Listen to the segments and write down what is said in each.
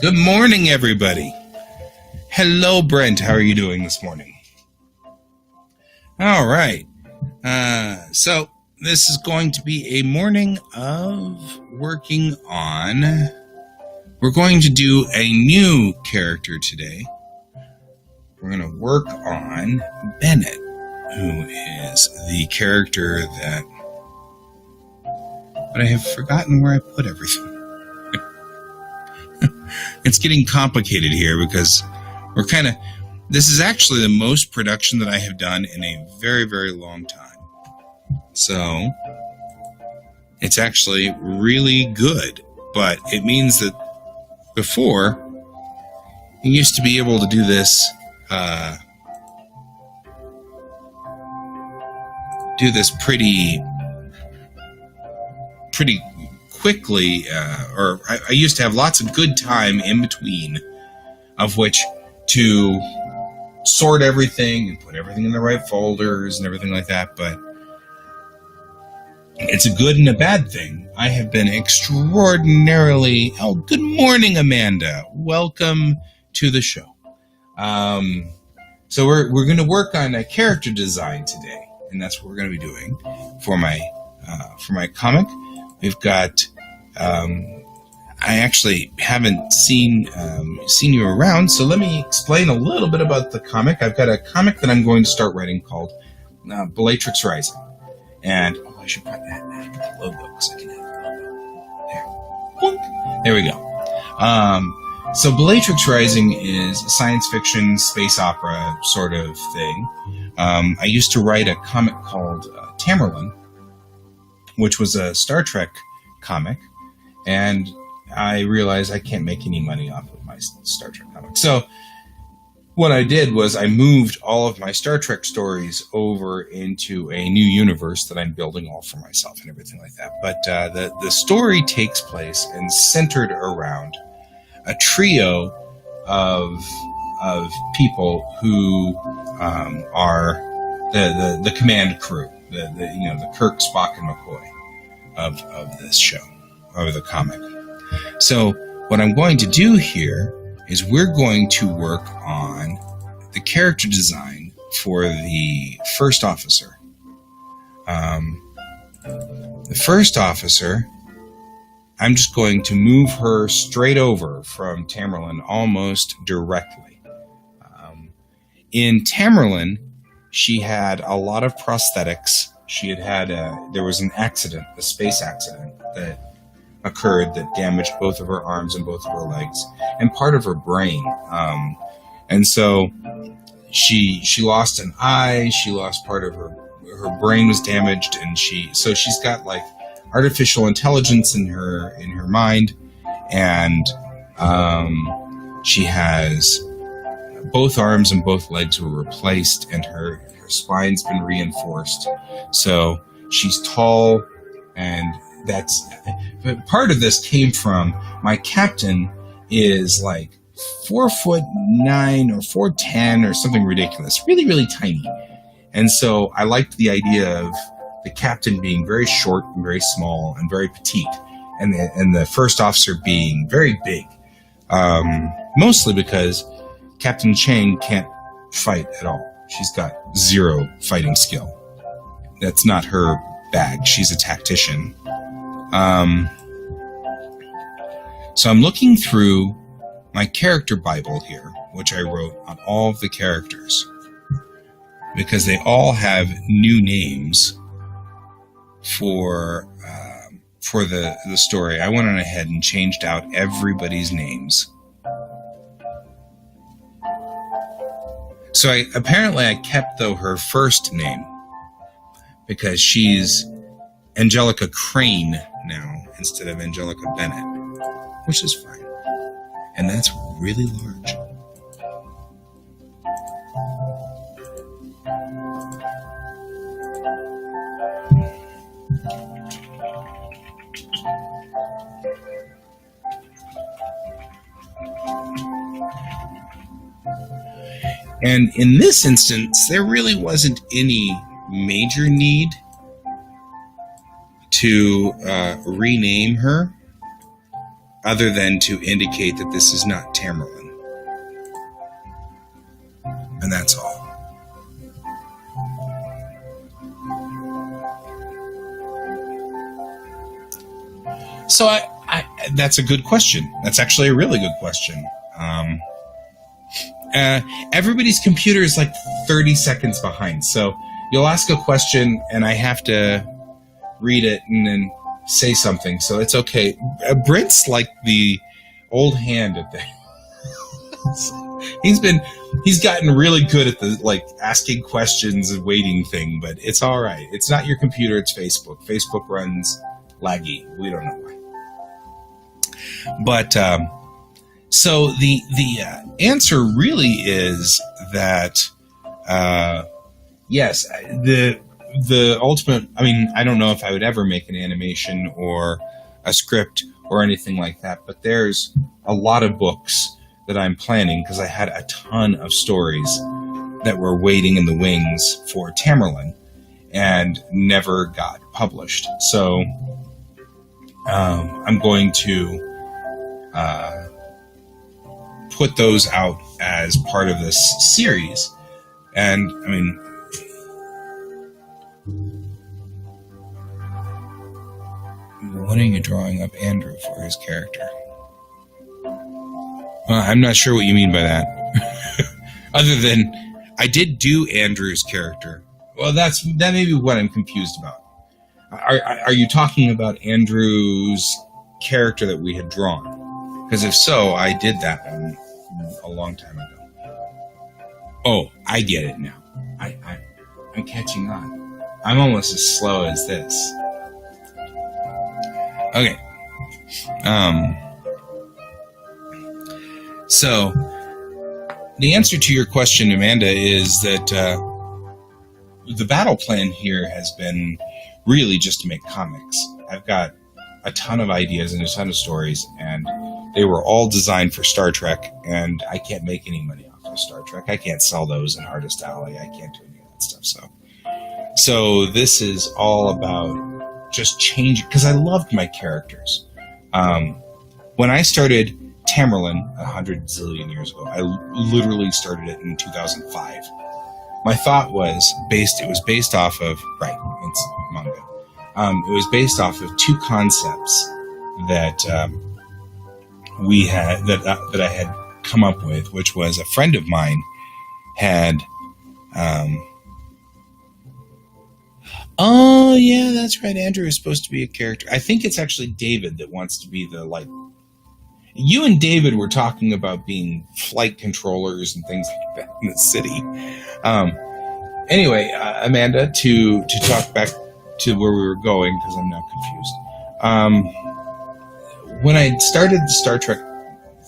Good morning, everybody. Hello, Brent. How are you doing this morning? All right. So this is going to be a morning of working on... We're going to do a new character today. We're going to work on Bennett, who is the character that... But I have forgotten where I put everything. It's getting complicated here because we're kind of... This is actually the most production that I have done in a very, very long time. So, it's actually really good. But it means that before, you used to be able to do this... pretty quickly, or I used to have lots of good time in between, of which to sort everything and put everything in the right folders and everything like that, but it's a good and a bad thing. I have been extraordinarily... Oh, good morning, Amanda. Welcome to the show. So we're going to work on a character design today, and that's what we're going to be doing for my comic. We've got... I actually haven't seen you around, so let me explain a little bit about the comic. I've got a comic that I'm going to start writing called Bellatrix Rising. And, I should put that the logo, because I can have the logo. There we go. So Bellatrix Rising is a science fiction, space opera sort of thing. I used to write a comic called Tamerlane, which was a Star Trek comic, and I realized I can't make any money off of my Star Trek comic. So what I did was I moved all of my Star Trek stories over into a new universe that I'm building all for myself and everything like that. But the story takes place and centered around a trio of people who are the command crew, the Kirk, Spock, and McCoy of this show, of the comic. So what I'm going to do here is we're going to work on the character design for the first officer. The first officer, I'm just going to move her straight over from Tamerlane almost directly. In Tamerlane, she had a lot of prosthetics. There was an accident, a space accident that occurred that damaged both of her arms and both of her legs and part of her brain. And so she lost an eye, she lost part of her brain was damaged, and she's got like artificial intelligence in her mind, and she has both arms and both legs were replaced, and her spine's been reinforced. So she's tall, and but part of this came from my captain is like 4'9" or 4'10" or something ridiculous, really, really tiny. And so I liked the idea of the captain being very short and very small and very petite, and the first officer being very big, mostly because Captain Chang can't fight at all. She's got zero fighting skill. That's not her bag. She's a tactician. So I'm looking through my character Bible here, which I wrote on all of the characters, because they all have new names for the story. I went on ahead and changed out everybody's names. So I kept, though, her first name, because she's Angelica Crane now instead of Angelica Bennett, which is fine. And that's really large. And in this instance, there really wasn't any major need to rename her. other than to indicate that this is not Tamerlane. And that's all. So that's a good question. That's actually a really good question. Everybody's computer is like 30 seconds behind. So you'll ask a question and I have to read it and then say something. So it's okay. Brent's like the old hand at that. He's gotten really good at the like asking questions and waiting thing, but it's all right. It's not your computer, it's Facebook. Facebook runs laggy. We don't know why. But so the answer really is that yes, the ultimate. I mean, I don't know if I would ever make an animation or a script or anything like that, but there's a lot of books that I'm planning because I had a ton of stories that were waiting in the wings for Tamerlane and never got published. So I'm going to put those out as part of this series. And I mean, what are you drawing up Andrew for his character? I'm not sure what you mean by that. Other than I did do Andrew's character. Well, that may be what I'm confused about. Are you talking about Andrew's character that we had drawn? Because if so, I did that one a long time ago. Oh, I get it now. I'm catching on. I'm almost as slow as this. Okay. So, the answer to your question, Amanda, is that the battle plan here has been really just to make comics. I've got a ton of ideas and a ton of stories, and they were all designed for Star Trek, and I can't make any money off of Star Trek. I can't sell those in Artist Alley. I can't do any of that stuff. So this is all about just changing, because I loved my characters. When I started Tamerlane 100 zillion years ago, I literally started it in 2005. My thought was it was based off of, right, it's manga. It was based off of two concepts that we had, that I had come up with, which was a friend of mine had, oh yeah, that's right, Andrew is supposed to be a character. I think it's actually David that wants to be the, like, you and David were talking about being flight controllers and things like that in the city. Anyway, Amanda, to talk back to where we were going, because I'm now confused. When I started the Star Trek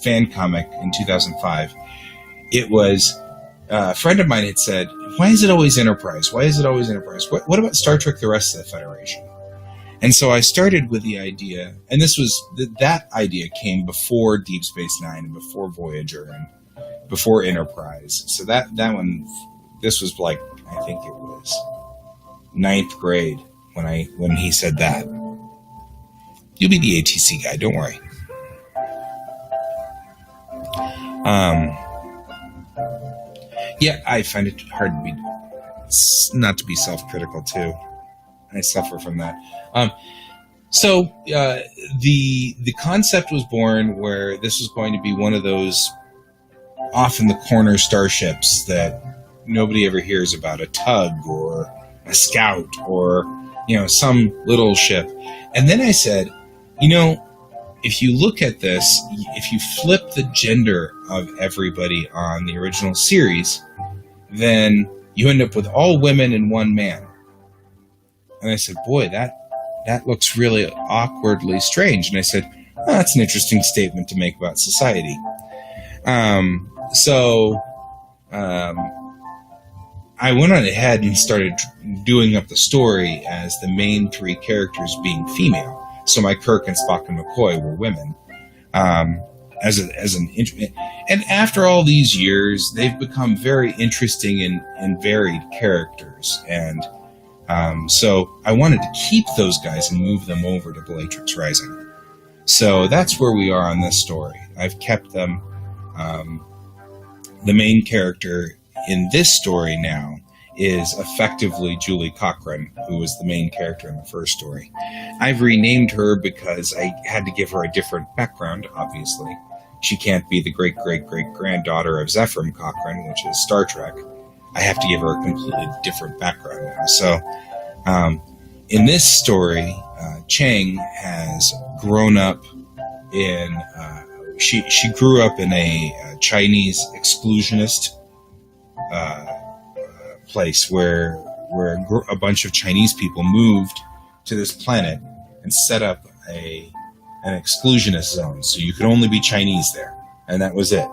fan comic in 2005, it was a friend of mine had said, "Why is it always Enterprise? Why is it always Enterprise? What about Star Trek: The Rest of the Federation?" And so I started with the idea, and this was that idea came before Deep Space Nine and before Voyager and before Enterprise. So that one, this was like, I think it was 9th grade when he said that. You'll be the ATC guy, don't worry. Yeah, I find it hard not to be self-critical too. I suffer from that. So the concept was born where this was going to be one of those off in the corner starships that nobody ever hears about, a tug or a scout or, some little ship. And then I said, if you look at this, if you flip the gender of everybody on the original series, then you end up with all women and one man. And I said, boy, that looks really awkwardly strange. And I said, that's an interesting statement to make about society. So I went on ahead and started doing up the story as the main three characters being female. So my Kirk and Spock and McCoy were women. And after all these years, they've become very interesting and varied characters. And so I wanted to keep those guys and move them over to Bellatrix Rising. So that's where we are on this story. I've kept them. The main character in this story now is effectively Julie Cochran, who was the main character in the first story. I've renamed her because I had to give her a different background, obviously. She can't be the great-great-great-granddaughter of Zephram Cochrane, which is Star Trek. I have to give her a completely different background now. So, in this story, Chang has grown up in... She grew up in a Chinese exclusionist place where a bunch of Chinese people moved to this planet and set up an exclusionist zone. So you could only be Chinese there, and that was it.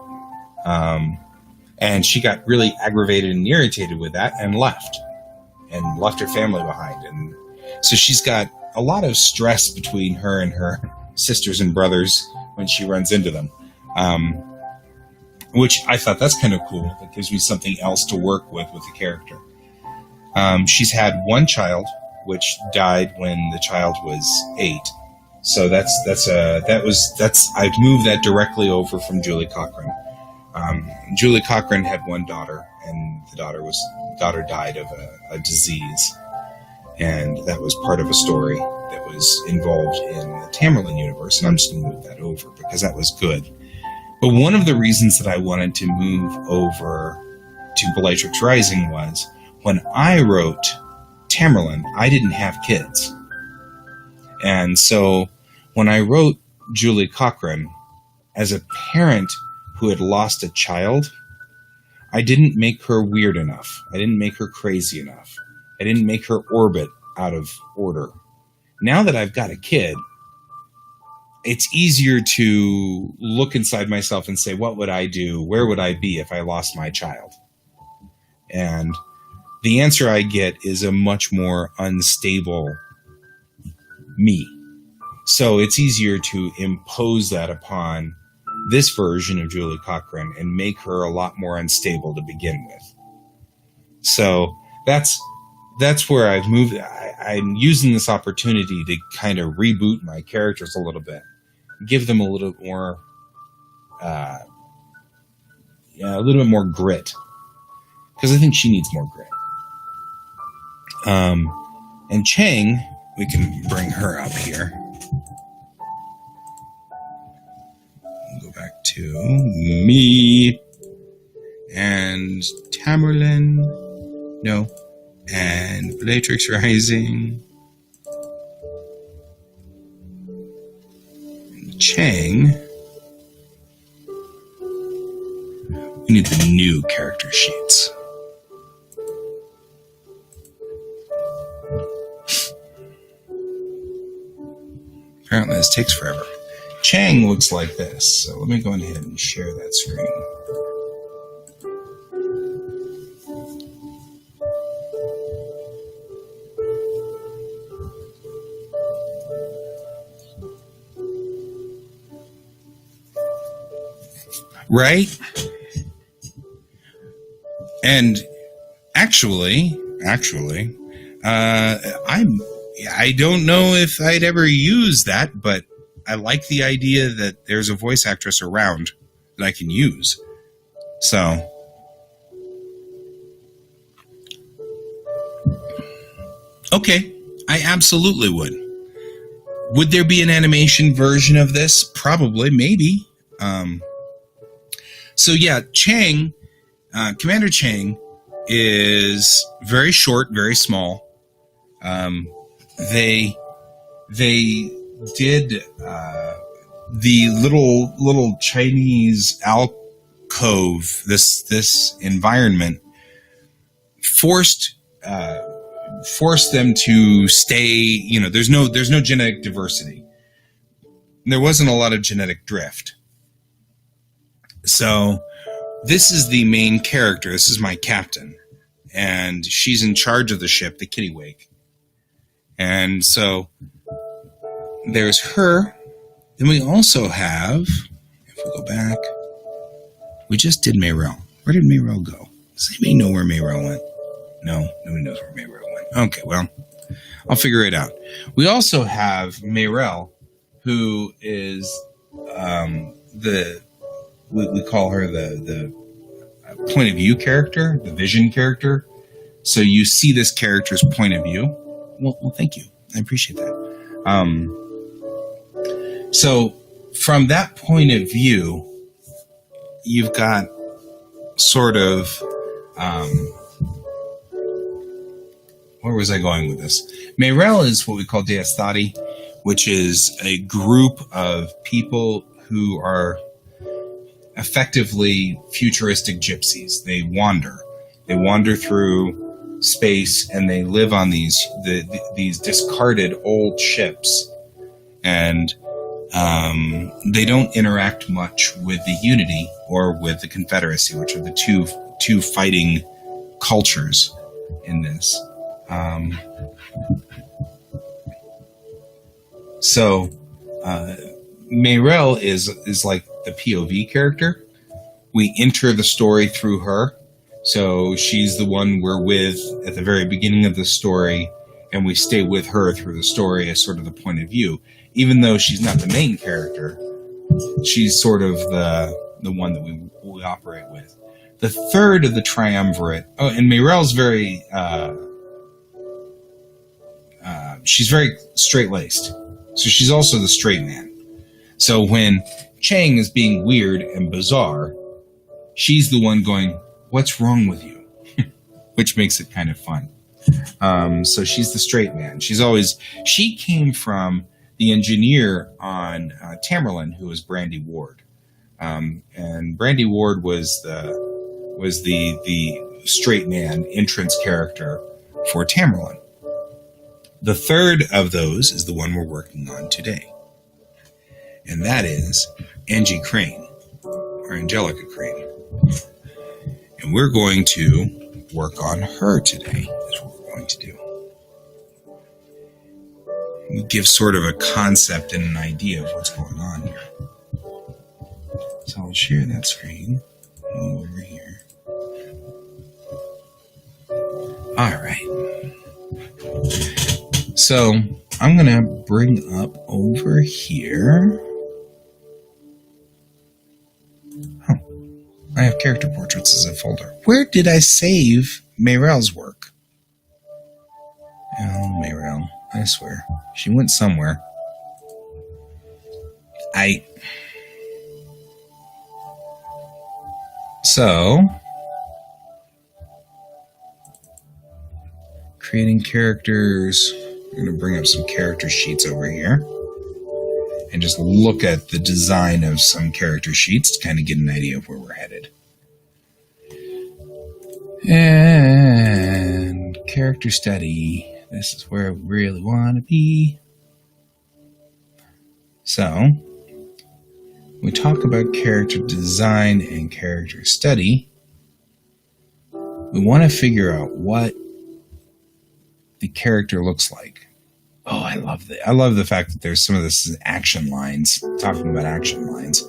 And she got really aggravated and irritated with that and left her family behind. And so she's got a lot of stress between her and her sisters and brothers when she runs into them. Which I thought that's kind of cool. That gives me something else to work with the character. She's had one child, which died when the child was 8. So I've moved that directly over from Julie Cochran. Julie Cochran had one daughter, and the daughter died of a disease, and that was part of a story that was involved in the Tamerlane universe. And I'm just going to move that over because that was good. But one of the reasons that I wanted to move over to Bellatrix Rising was when I wrote Tamerlane, I didn't have kids. And so when I wrote Julie Cochran, as a parent who had lost a child, I didn't make her weird enough. I didn't make her crazy enough. I didn't make her orbit out of order. Now that I've got a kid, it's easier to look inside myself and say, what would I do? Where would I be if I lost my child? And the answer I get is a much more unstable me. So it's easier to impose that upon this version of Julie Cochran and make her a lot more unstable to begin with. So that's where I've moved. I'm using this opportunity to kind of reboot my characters a little bit. Give them a little more, a little bit more grit, because I think she needs more grit. And Chang, we can bring her up here. Go back to me and Tamerlane, and Bellatrix Rising. Chang. We need the new character sheets. Apparently this takes forever. Chang looks like this, so let me go ahead and share that screen. Right? And actually, I don't know if I'd ever use that, but I like the idea that there's a voice actress around that I can use. So, okay, I absolutely would. Would there be an animation version of this? Probably, maybe. So yeah, Chang, Commander Chang is very short, very small. They did the little Chinese alcove, this environment forced them to stay. There's no genetic diversity. There wasn't a lot of genetic drift. So this is the main character. This is my captain, and she's in charge of the ship, the Kittiwake. And so there's her. Then we also have, if we go back, we just did Mayrel. Where did Mayrel go? Does anybody know where Mayrel went? No, nobody knows where Mayrel went. Okay, well, I'll figure it out. We also have Mayrel, who is we call her the point of view character, the vision character. So you see this character's point of view. Well, thank you. I appreciate that. So from that point of view, you've got sort of, where was I going with this? Meirel is what we call Deistati, which is a group of people who are effectively futuristic gypsies. They wander through space, and they live on these discarded old ships, and they don't interact much with the Unity or with the Confederacy, which are the two fighting cultures in this. So Meirel is like the POV character. We enter the story through her. So she's the one we're with at the very beginning of the story, and we stay with her through the story as sort of the point of view. Even though she's not the main character, she's sort of the one that we operate with. The third of the triumvirate. Oh, and Meirel's very she's very straight-laced. So she's also the straight man. So when Chang is being weird and bizarre, she's the one going, "What's wrong with you?" Which makes it kind of fun. So she's the straight man. She came from the engineer on Tamerlane, who was Brandy Ward. And Brandy Ward was the straight man entrance character for Tamerlane. The third of those is the one we're working on today. And that is Angie Crane, or Angelica Crane. And we're going to work on her today. That's what we're going to do. We give sort of a concept and an idea of what's going on here. So I'll share that screen over here. All right. So I'm going to bring up over here. Oh, I have character portraits as a folder. Where did I save Meirel's work? Oh, Meirel, I swear. She went somewhere. So, creating characters. I'm going to bring up some character sheets over here and just look at the design of some character sheets to kind of get an idea of where we're headed. And character study. This is where I really want to be. So, we talk about character design and character study. We want to figure out what the character looks like. Oh, I love the fact that there's some of this is action lines, talking about action lines.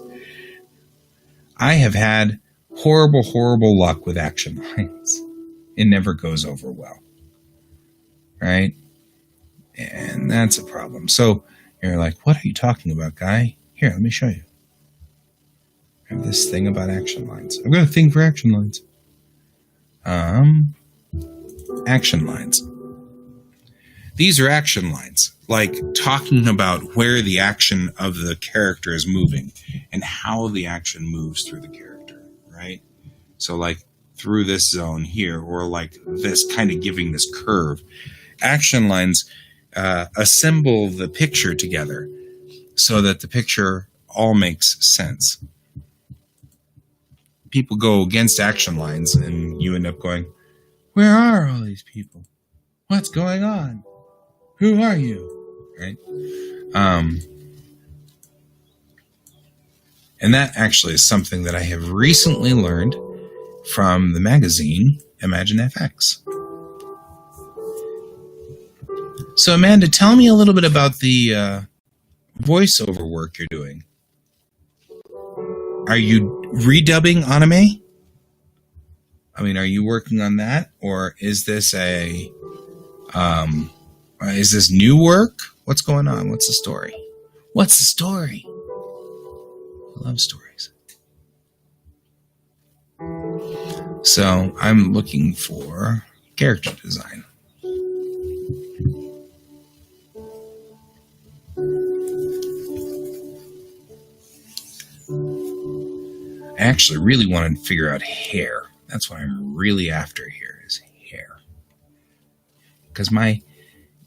I have had horrible luck with action lines. It never goes over well. Right? And that's a problem. So you're like, what are you talking about, Guy? Here, let me show you. I have this thing about action lines. I've got a thing for action lines. Action lines. These are action lines, like talking about where the action of the character is moving and how the action moves through the character, right? So like through this zone here, or like this, kind of giving this curve. Action lines assemble the picture together so that the picture all makes sense. People go against action lines and you end up going, where are all these people? What's going on? Who are you? Right? And that actually is something that I have recently learned from the magazine Imagine FX. So Amanda, tell me a little bit about the voiceover work you're doing. Are you redubbing anime? I mean, are you working on that, or is this is this new work? What's going on? What's the story? What's the story? I love stories. So I'm looking for character design. I actually really want to figure out hair. That's what I'm really after here is hair. Because my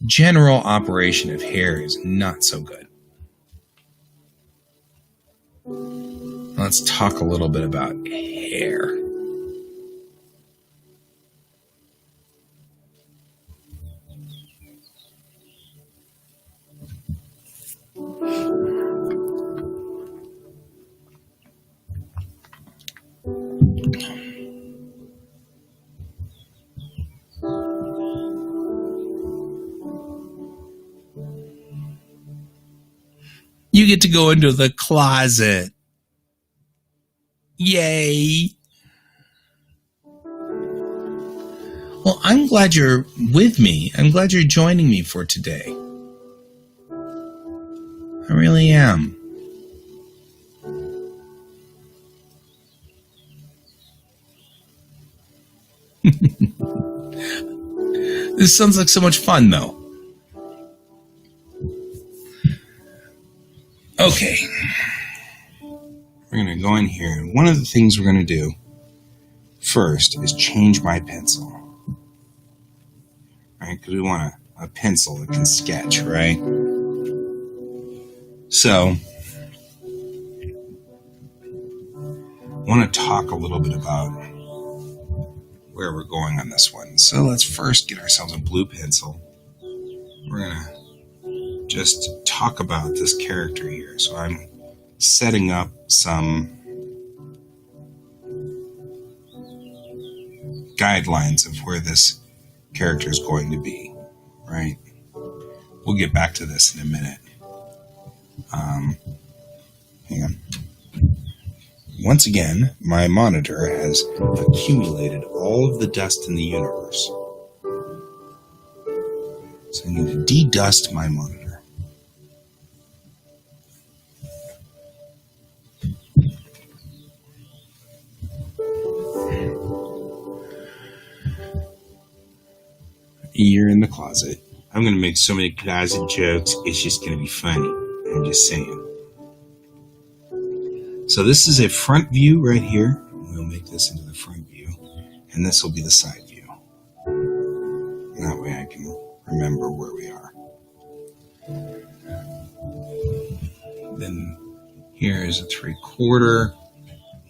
general operation of hair is not so good. Let's talk a little bit about hair. You get to go into the closet. Yay. Well, I'm glad you're with me. I'm glad you're joining me for today. I really am. This sounds like so much fun, though. Okay. We're going to go in here. And one of the things we're going to do first is change my pencil. Right? Because we want a pencil that can sketch, right? So, I want to talk a little bit about where we're going on this one. So let's first get ourselves a blue pencil. We're going to just talk about this character here. So I'm setting up some guidelines of where this character is going to be, right? We'll get back to this in a minute. Hang on. Once again, my monitor has accumulated all of the dust in the universe. So I need to de-dust my monitor. You're in the closet. I'm going to make so many closet jokes, it's just going to be funny. I'm just saying. So this is a front view right here. We'll make this into the front view. And this will be the side view. And that way I can remember where we are. Then here is a 3/4.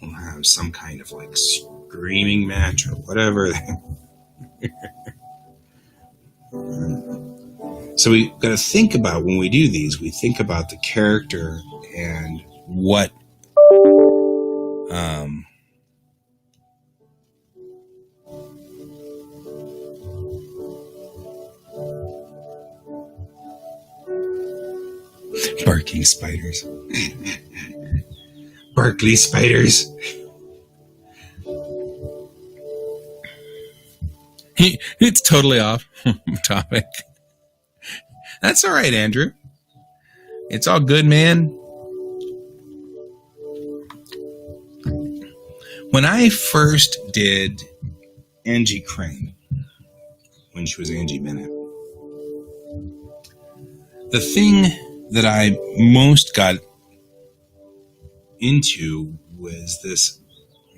We'll have some kind of like screaming match or whatever. So we got to think about when we do these, we think about the character and what barking spiders. Barkley spiders. It's totally off topic. That's all right, Andrew. It's all good, man. When I first did Angie Crane, when she was Angie Bennett, the thing that I most got into was this.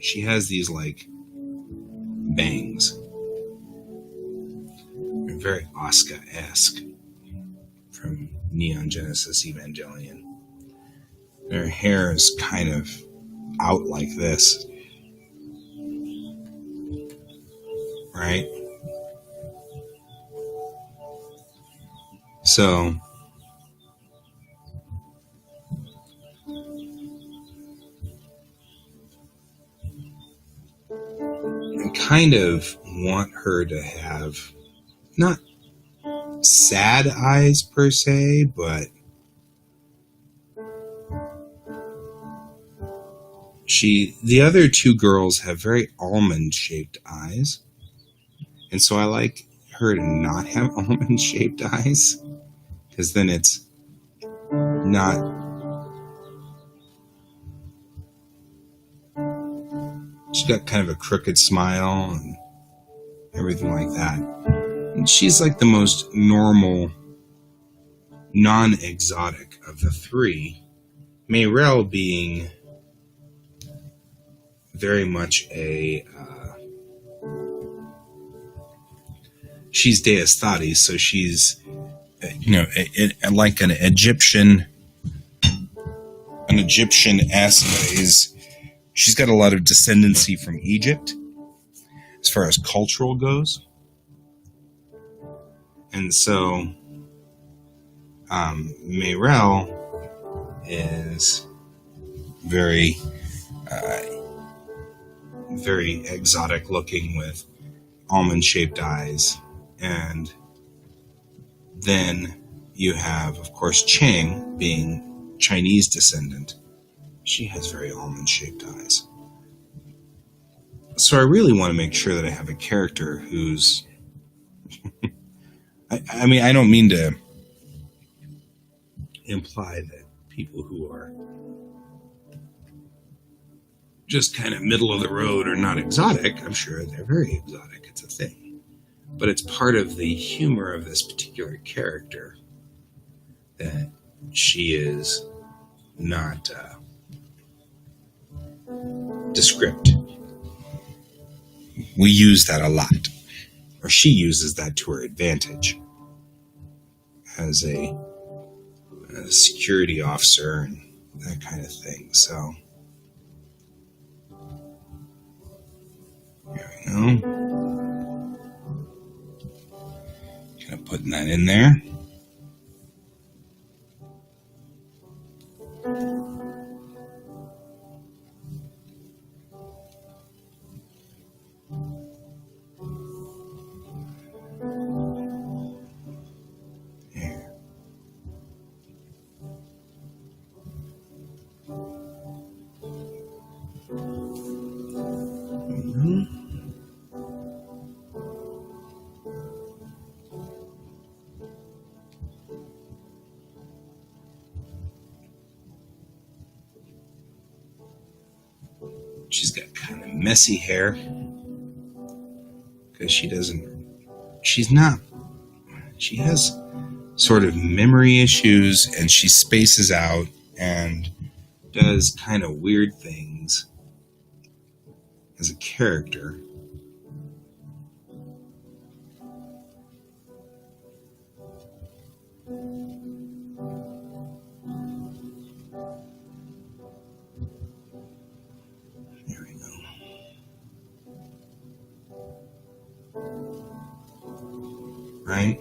She has these like bangs. They're very Asuka-esque from Neon Genesis Evangelion. Her hair is kind of out like this. Right? So I kind of want her to have not sad eyes per se, but the other two girls have very almond shaped eyes. And so I like her to not have almond shaped eyes, because then it's not... She's got kind of a crooked smile and everything like that. And she's like the most normal, non-exotic of the three. Mayrel being very much a... she's Deus so she's, like an Egyptian-esque is... She's got a lot of descendancy from Egypt as far as cultural goes. And so Mayrel is very very exotic looking with almond-shaped eyes. And then you have, of course, Chang being Chinese descendant. She has very almond-shaped eyes. So I really want to make sure that I have a character who's... I mean, I don't mean to imply that people who are just kind of middle of the road are not exotic. I'm sure they're very exotic. It's a thing. But it's part of the humor of this particular character that she is not... descript. We use that a lot, or she uses that to her advantage as a security officer and that kind of thing. So there we go. Kind of putting that in there. She's got kind of messy hair because she has sort of memory issues, and she spaces out and does kind of weird things as a character. Right?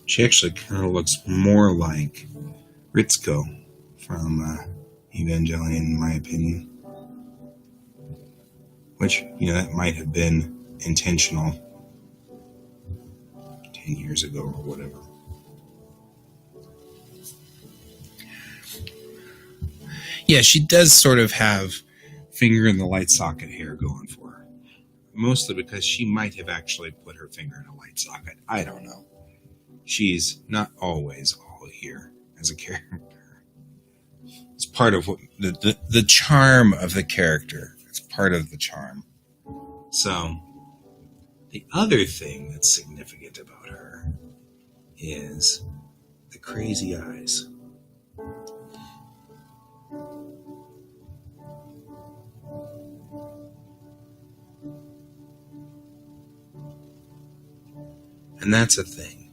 She actually kind of looks more like Ritsuko from Evangelion, in my opinion. Which, that might have been intentional 10 years ago or whatever. Yeah, she does sort of have finger in the light socket hair going for her. Mostly because she might have actually put her finger in a light socket. I don't know. She's not always all here as a character. It's part of what the charm of the character. It's part of the charm. So, the other thing that's significant about her is the crazy eyes. And that's a thing.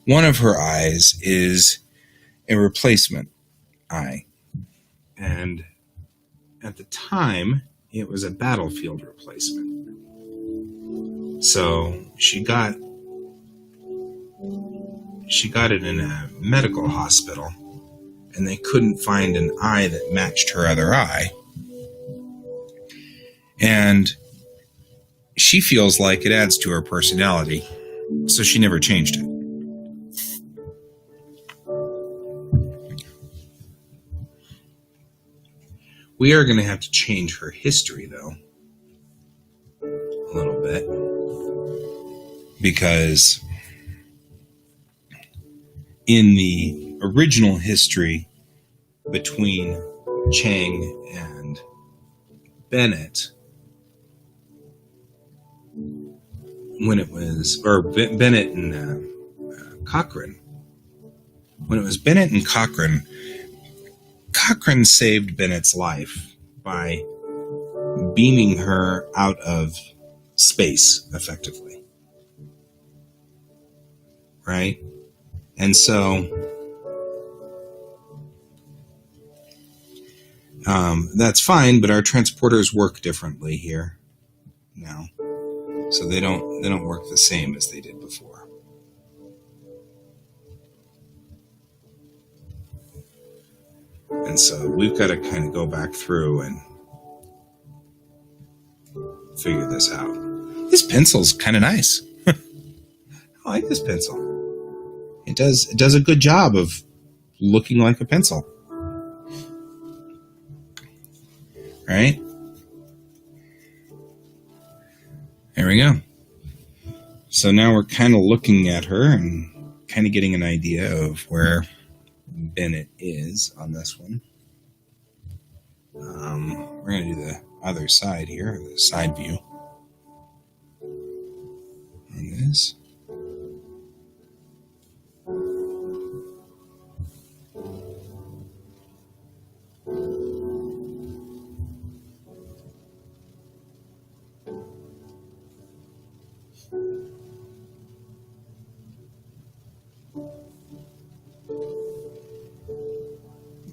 One of her eyes is a replacement eye. And at the time, it was a battlefield replacement. So she got it in a medical hospital, and they couldn't find an eye that matched her other eye. And she feels like it adds to her personality, so she never changed it. We are going to have to change her history, though, a little bit. Because in the original history between Chang and Bennett, when it was, or Bennett and Cochrane, when it was Bennett and Cochrane, Cochrane saved Bennett's life by beaming her out of space, effectively. Right? And so that's fine, but our transporters work differently here now. So they don't work the same as they did before. And so we've got to kind of go back through and figure this out. This pencil's kind of nice. I like this pencil. It does a good job of looking like a pencil. Right? There we go. So now we're kind of looking at her and kind of getting an idea of where Bennett is on this one. We're going to do the other side here, the side view on this.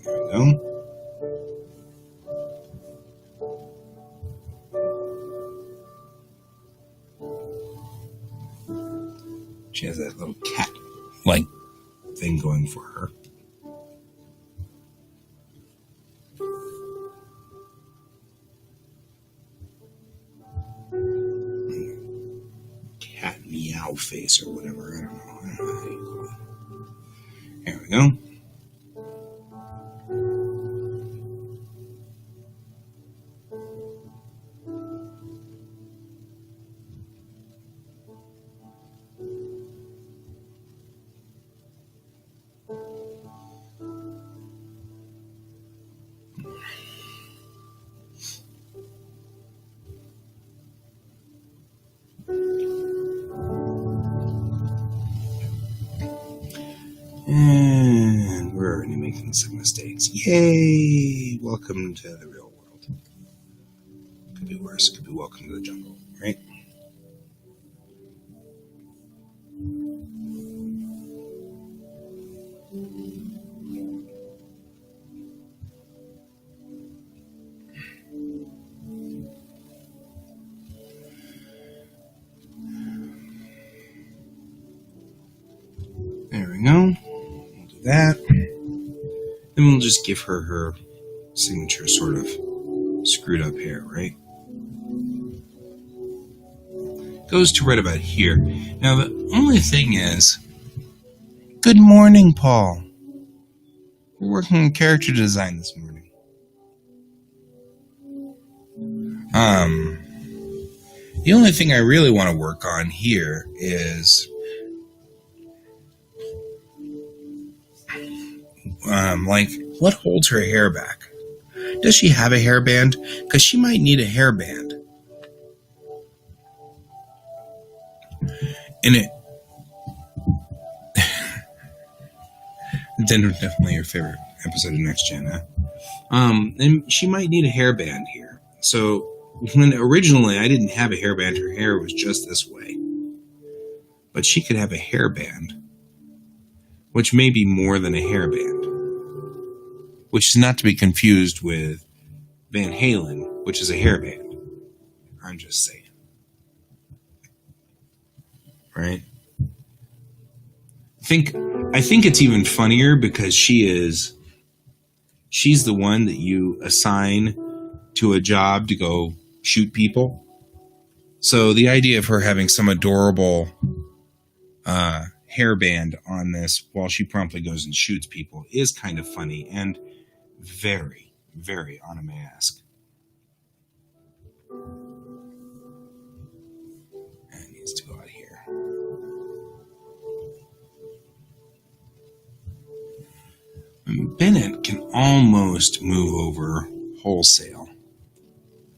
There we go. She has that little cat-like thing going for her. Cat meow face or whatever. I don't know how you call it. There we go. And we're already making some mistakes. Yay! Welcome to the real world. Could be worse. Could be welcome to the jungle, right? There we go. That. Then we'll just give her her signature sort of screwed up hair, right? Goes to right about here. Now the only thing is, good morning, Paul. We're working on character design this morning. The only thing I really want to work on here is like, what holds her hair back? Does she have a hairband? Because she might need a hairband. And it... then definitely your favorite episode of Next Gen, huh? And she might need a hairband here. So, when originally I didn't have a hairband, her hair was just this way. But she could have a hairband, which may be more than a hairband. Which is not to be confused with Van Halen, which is a hairband. I'm just saying. Right? I think it's even funnier because she's the one that you assign to a job to go shoot people. So the idea of her having some adorable hairband on this while she promptly goes and shoots people is kind of funny and very, very anime-esque. And it needs to go out here. And Bennett can almost move over wholesale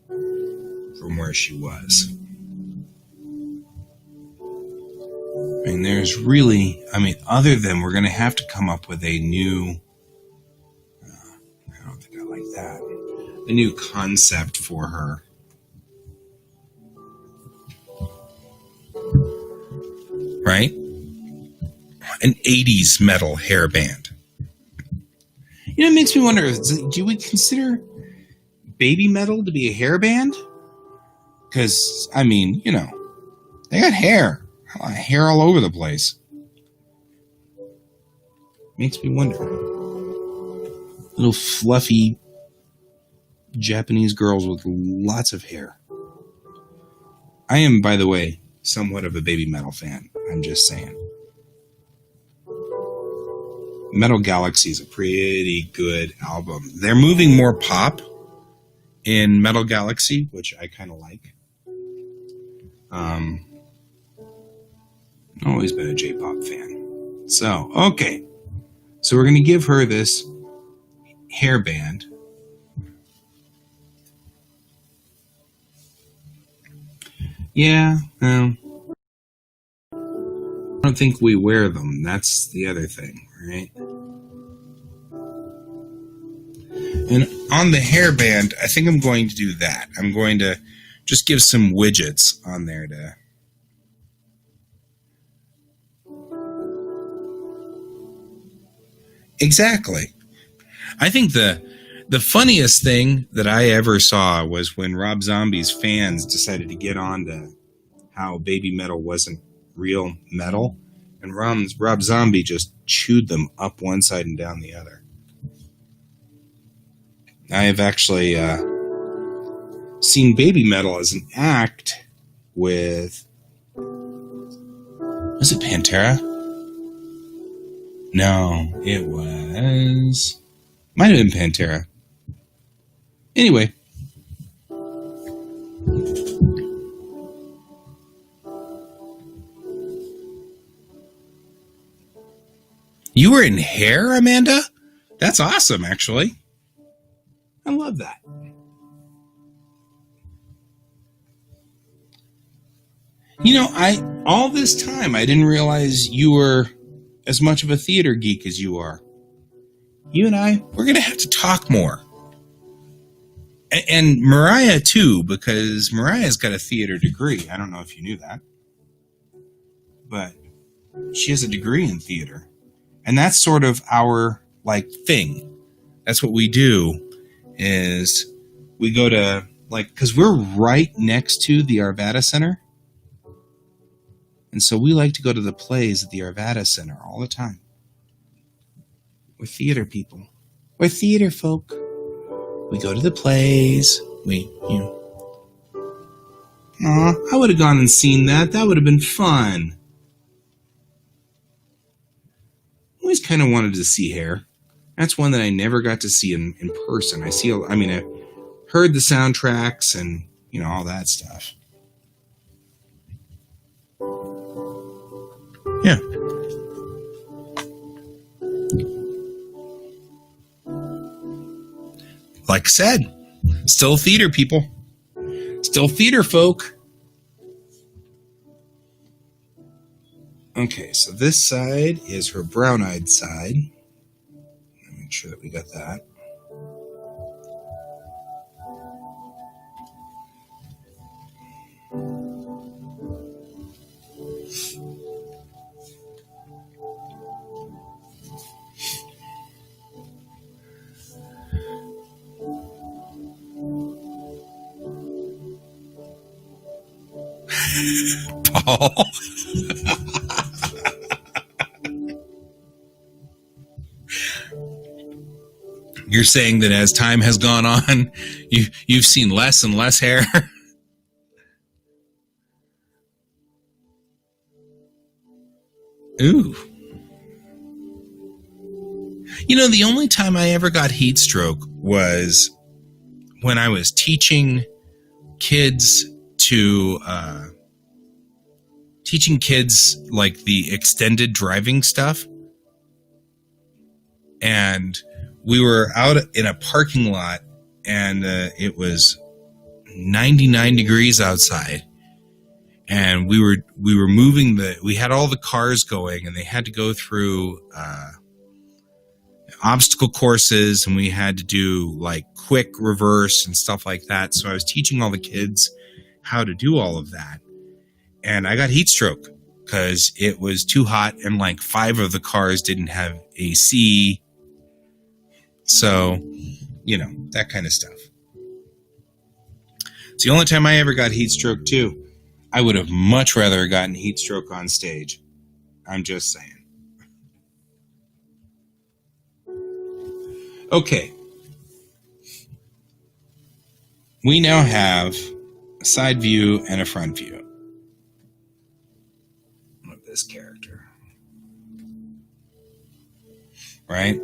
from where she was. I mean, there's really, other than we're going to have to come up with a new, I don't think I like that, a new concept for her. Right? An 80s metal hairband. It makes me wonder, do we consider baby metal to be a hairband? Because, they got hair. A lot of hair all over the place. Makes me wonder. Little fluffy Japanese girls with lots of hair. I am, by the way, somewhat of a baby metal fan. I'm just saying. Metal Galaxy is a pretty good album. They're moving more pop in Metal Galaxy, which I kind of like. Always been a J-pop fan. So, okay. So we're going to give her this hairband. Yeah, I don't think we wear them. That's the other thing, right? And on the hairband, I think I'm going to do that. I'm going to just give some widgets on there to... Exactly. I think the funniest thing that I ever saw was when Rob Zombie's fans decided to get on to how baby metal wasn't real metal, and Rob Zombie just chewed them up one side and down the other. I have actually seen baby metal as an act with... Was it Pantera? No, it was... Might have been Pantera. Anyway. You were in hair, Amanda? That's awesome, actually. I love that. All this time, I didn't realize you were as much of a theater geek as you are. You and I, we're going to have to talk more. And Mariah, too, because Mariah's got a theater degree. I don't know if you knew that. But she has a degree in theater. And that's sort of our, thing. That's what we do, is we go to, because we're right next to the Arvada Center. And so we like to go to the plays at the Arvada Center all the time. We're theater people. We're theater folk. We go to the plays. I would have gone and seen that. That would have been fun. I always kind of wanted to see Hair. That's one that I never got to see in person. I heard the soundtracks and, all that stuff. Yeah. Like I said, still theater people. Still theater folk. Okay, so this side is her brown-eyed side. Let me make sure that we got that. Paul. You're saying that as time has gone on, you've seen less and less hair? Ooh. The only time I ever got heat stroke was when I was teaching kids like the extended driving stuff. And we were out in a parking lot, and it was 99 degrees outside. And we were moving we had all the cars going, and they had to go through obstacle courses, and we had to do like quick reverse and stuff like that. So I was teaching all the kids how to do all of that. And I got heat stroke because it was too hot, and like 5 of the cars didn't have AC. So, that kind of stuff. It's the only time I ever got heat stroke too. I would have much rather gotten heat stroke on stage. I'm just saying. Okay. We now have a side view and a front view of this character. Right?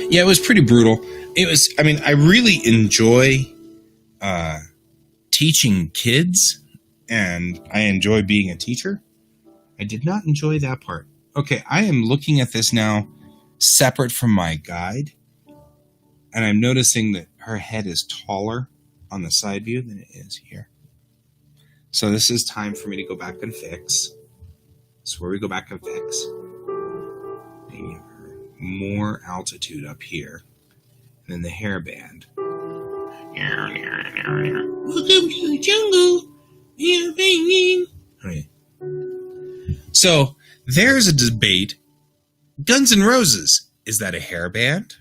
Yeah, it was pretty brutal. I really enjoy teaching kids, and I enjoy being a teacher. I did not enjoy that part. Okay, I am looking at this now separate from my guide, and I'm noticing that her head is taller on the side view than it is here. So this is time for me to go back and fix. This is where we go back and fix. More altitude up here than the hairband. Welcome to the jungle. Okay. So there's a debate. Guns N' Roses, is that a hairband?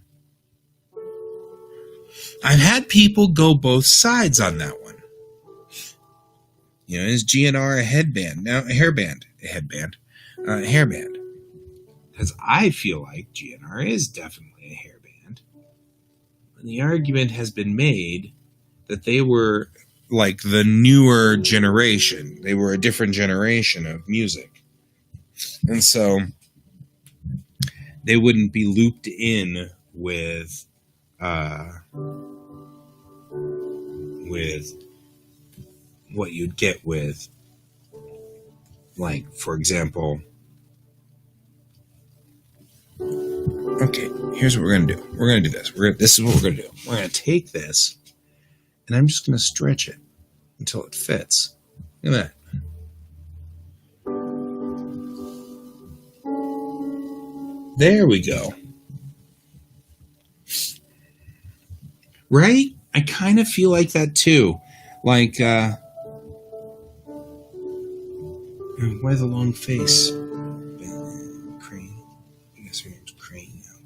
I've had people go both sides on that one. Is GNR a headband? Now a hairband. A headband. Hairband. Because I feel like GNR is definitely a hairband. And the argument has been made that they were like the newer generation. They were a different generation of music. And so they wouldn't be looped in with what you'd get with, like, for example... Okay, here's what we're going to do. We're going to do this. This is what we're going to do. We're going to take this, and I'm just going to stretch it until it fits. Look at that. There we go. Right? I kind of feel like that too. Like, why the long face? Crane. I guess her name's Crane now.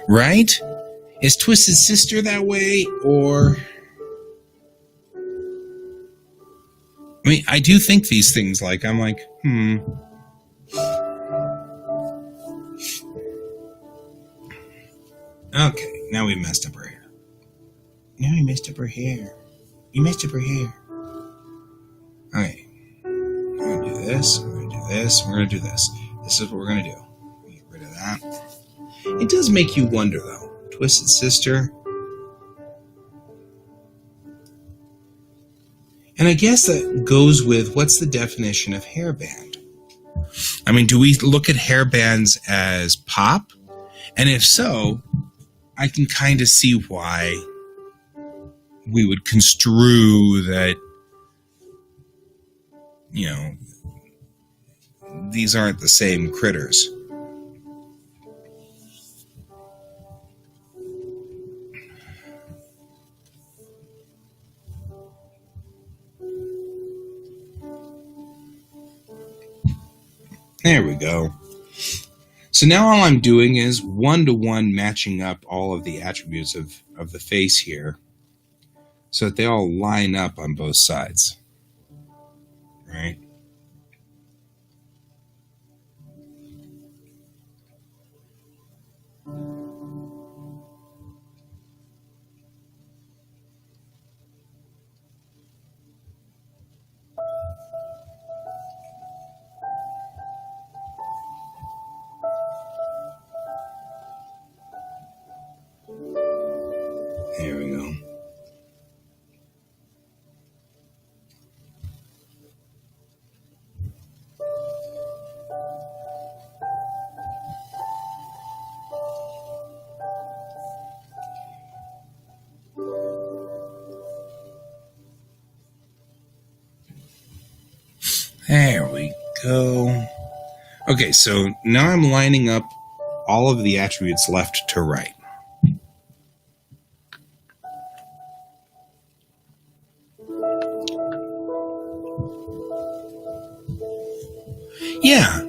Right? Is Twisted Sister that way, or... I do think these things, I'm like, Okay, now we messed up her hair. Now we messed up her hair. You messed up her hair. Okay. I'm going to do this. We're going to do this. We're going to do this. This is what we're going to do. Get rid of that. It does make you wonder, though. Twisted Sister. And I guess that goes with, what's the definition of hairband? Do we look at hairbands as pop? And if so, I can kind of see why we would construe that, these aren't the same critters. There we go. So now all I'm doing is one-to-one matching up all of the attributes of the face here so that they all line up on both sides. Right? There we go. Okay, so now I'm lining up all of the attributes left to right. Yeah.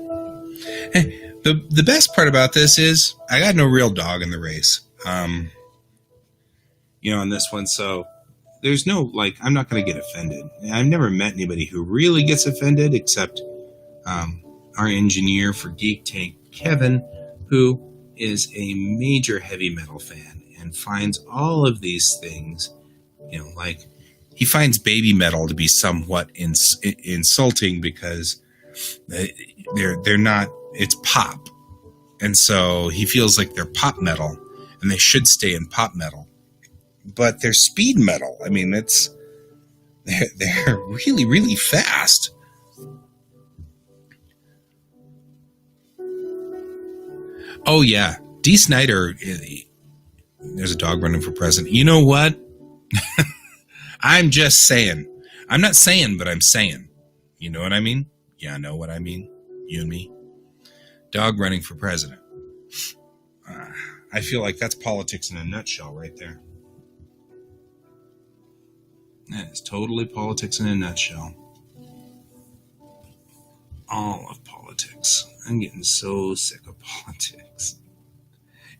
The best part about this is I got no real dog in the race. On this one, so there's no, like, I'm not going to get offended. I've never met anybody who really gets offended except our engineer for Geek Tank, Kevin, who is a major heavy metal fan and finds all of these things, like he finds baby metal to be somewhat insulting because they're not, it's pop. And so he feels like they're pop metal and they should stay in pop metal. But they're speed metal. I mean, they're really, really fast. Oh, yeah. Dee Snider, there's a dog running for president. You know what? I'm just saying. I'm not saying, but I'm saying. You know what I mean? Yeah, I know what I mean. You and me. Dog running for president. I feel like that's politics in a nutshell right there. That is totally politics in a nutshell. All of politics. I'm getting so sick of politics.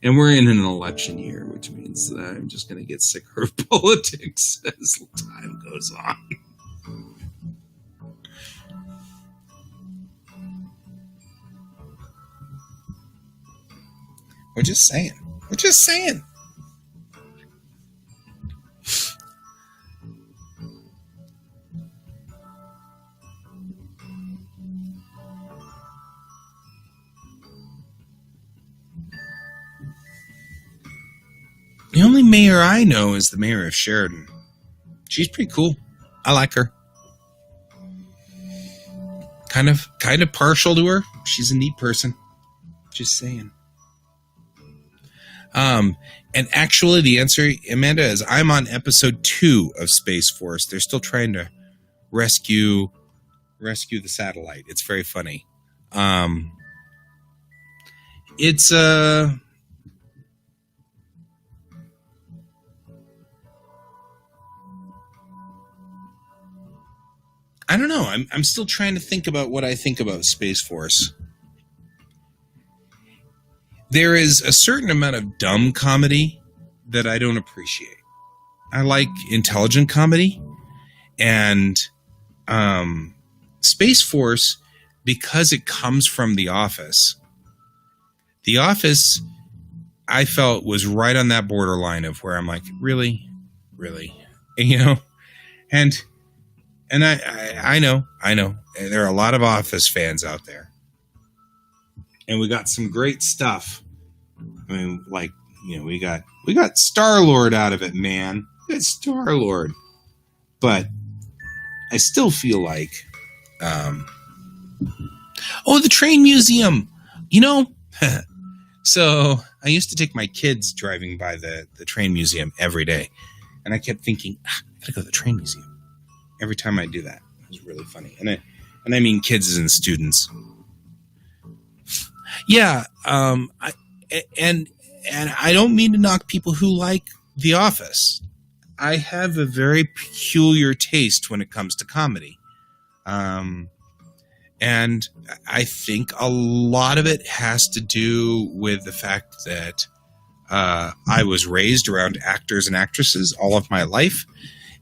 And we're in an election year, which means that I'm just going to get sicker of politics as time goes on. We're just saying. We're just saying. The only mayor I know is the mayor of Sheridan. She's pretty cool. I like her. Kind of partial to her. She's a neat person. Just saying. And actually the answer, Amanda, is I'm on episode 2 of Space Force. They're still trying to rescue the satellite. It's very funny. It's I don't know. I'm still trying to think about what I think about Space Force. There is a certain amount of dumb comedy that I don't appreciate. I like intelligent comedy, and Space Force, because it comes from The Office. The Office, I felt, was right on that borderline of where I'm like, really, and I know there are a lot of Office fans out there. And we got some great stuff. I mean, like, we got Star-Lord out of it, man. We got Star-Lord. But I still feel like, the train museum, So I used to take my kids driving by the train museum every day. And I kept thinking, I gotta go to the train museum. Every time I do that. It was really funny. And I mean kids and students. Yeah, and I don't mean to knock people who like The Office. I have a very peculiar taste when it comes to comedy. And I think a lot of it has to do with the fact that I was raised around actors and actresses all of my life.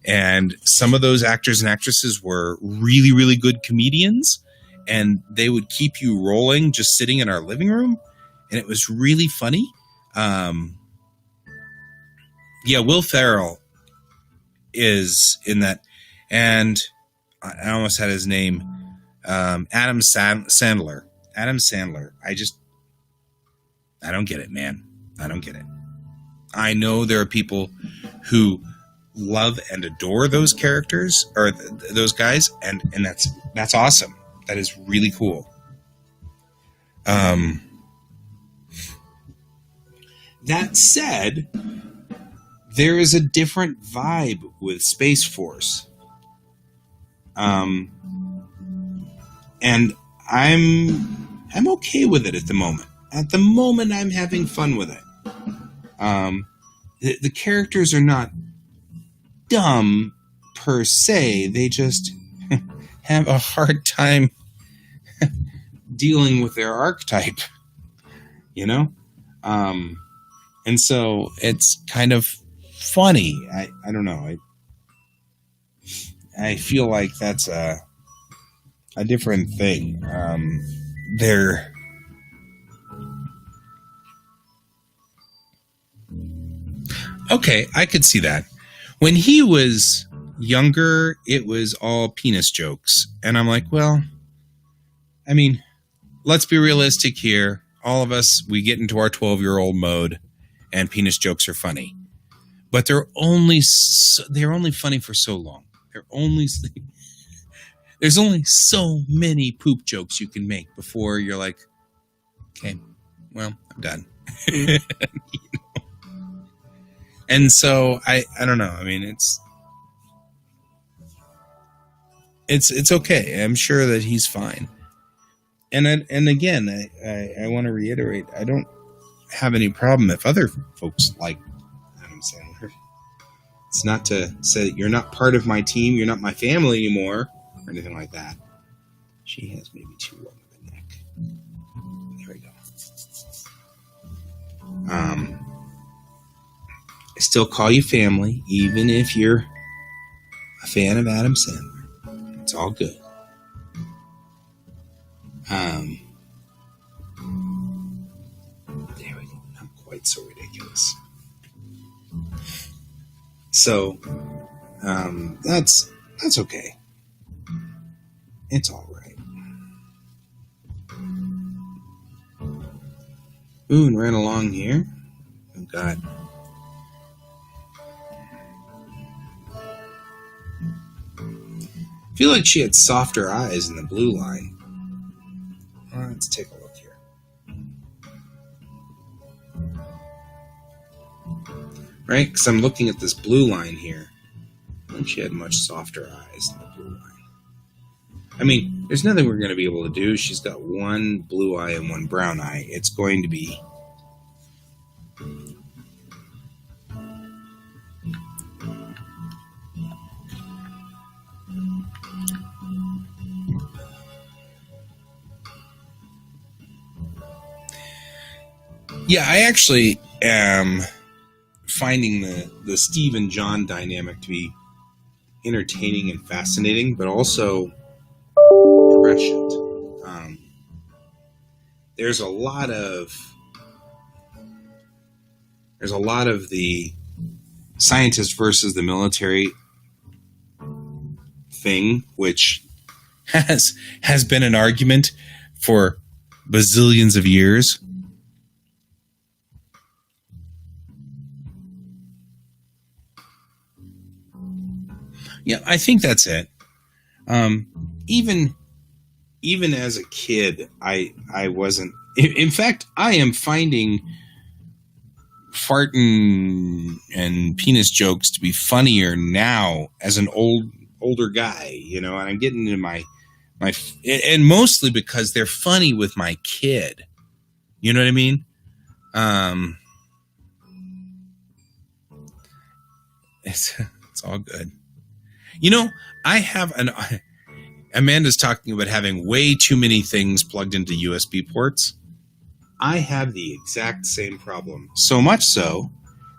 And some of those actors and actresses were really, really good comedians. And they would keep you rolling just sitting in our living room. And it was really funny. Will Ferrell is in that. And I almost had his name. Adam Sandler. Adam Sandler. I don't get it, man. I don't get it. I know there are people who love and adore those characters or those guys. And that's awesome. That is really cool. That said, there is a different vibe with Space Force. And I'm okay with it at the moment. At the moment, I'm having fun with it. The characters are not dumb per se. They just have a hard time dealing with their archetype, you know? And so it's kind of funny. I don't know. I feel like that's a different thing. They're okay, I could see that. When he was younger, it was all penis jokes. And I'm like, well, I mean, let's be realistic here. All of us, we get into our 12-year-old mode, and penis jokes are funny. But they're only funny for so long. There's only so many poop jokes you can make before you're like, okay, well, I'm done. You know? And so I don't know. I mean, it's okay. I'm sure that he's fine. And again, I want to reiterate, I don't have any problem if other folks like Adam Sandler. It's not to say that you're not part of my team, you're not my family anymore, or anything like that. She has maybe too long of a neck. There we go. I still call you family, even if you're a fan of Adam Sandler. It's all good. There we go. Not quite so ridiculous. So, that's okay. It's all right. Moving right along here. Oh, God. I feel like she had softer eyes in the blue line. Let's take a look here. Right? Because I'm looking at this blue line here. I think she had much softer eyes in the blue line. I mean, there's nothing we're going to be able to do. She's got one blue eye and one brown eye. It's going to be... Yeah, I actually am finding the Steve and John dynamic to be entertaining and fascinating, but also prescient. There's a lot of the scientist versus the military thing, which has been an argument for bazillions of years. Yeah, I think that's it. Even as a kid, I wasn't. In fact, I am finding farting and penis jokes to be funnier now as an older guy, you know. And I'm getting into my and mostly because they're funny with my kid. You know what I mean? It's all good. You know, I have Amanda's talking about having way too many things plugged into USB ports. I have the exact same problem. So much so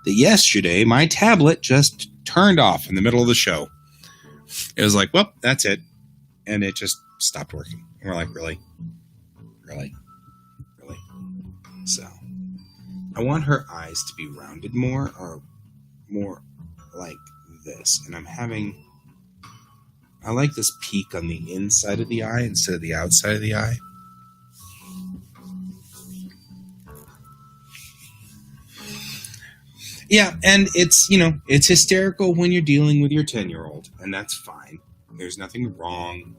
that yesterday my tablet just turned off in the middle of the show. It was like, well, that's it. And it just stopped working. And we're like, really? Really? Really? So, I want her eyes to be rounded more, or more like this. And I like this peak on the inside of the eye instead of the outside of the eye. Yeah, and it's hysterical when you're dealing with your 10-year-old, and that's fine. There's nothing wrong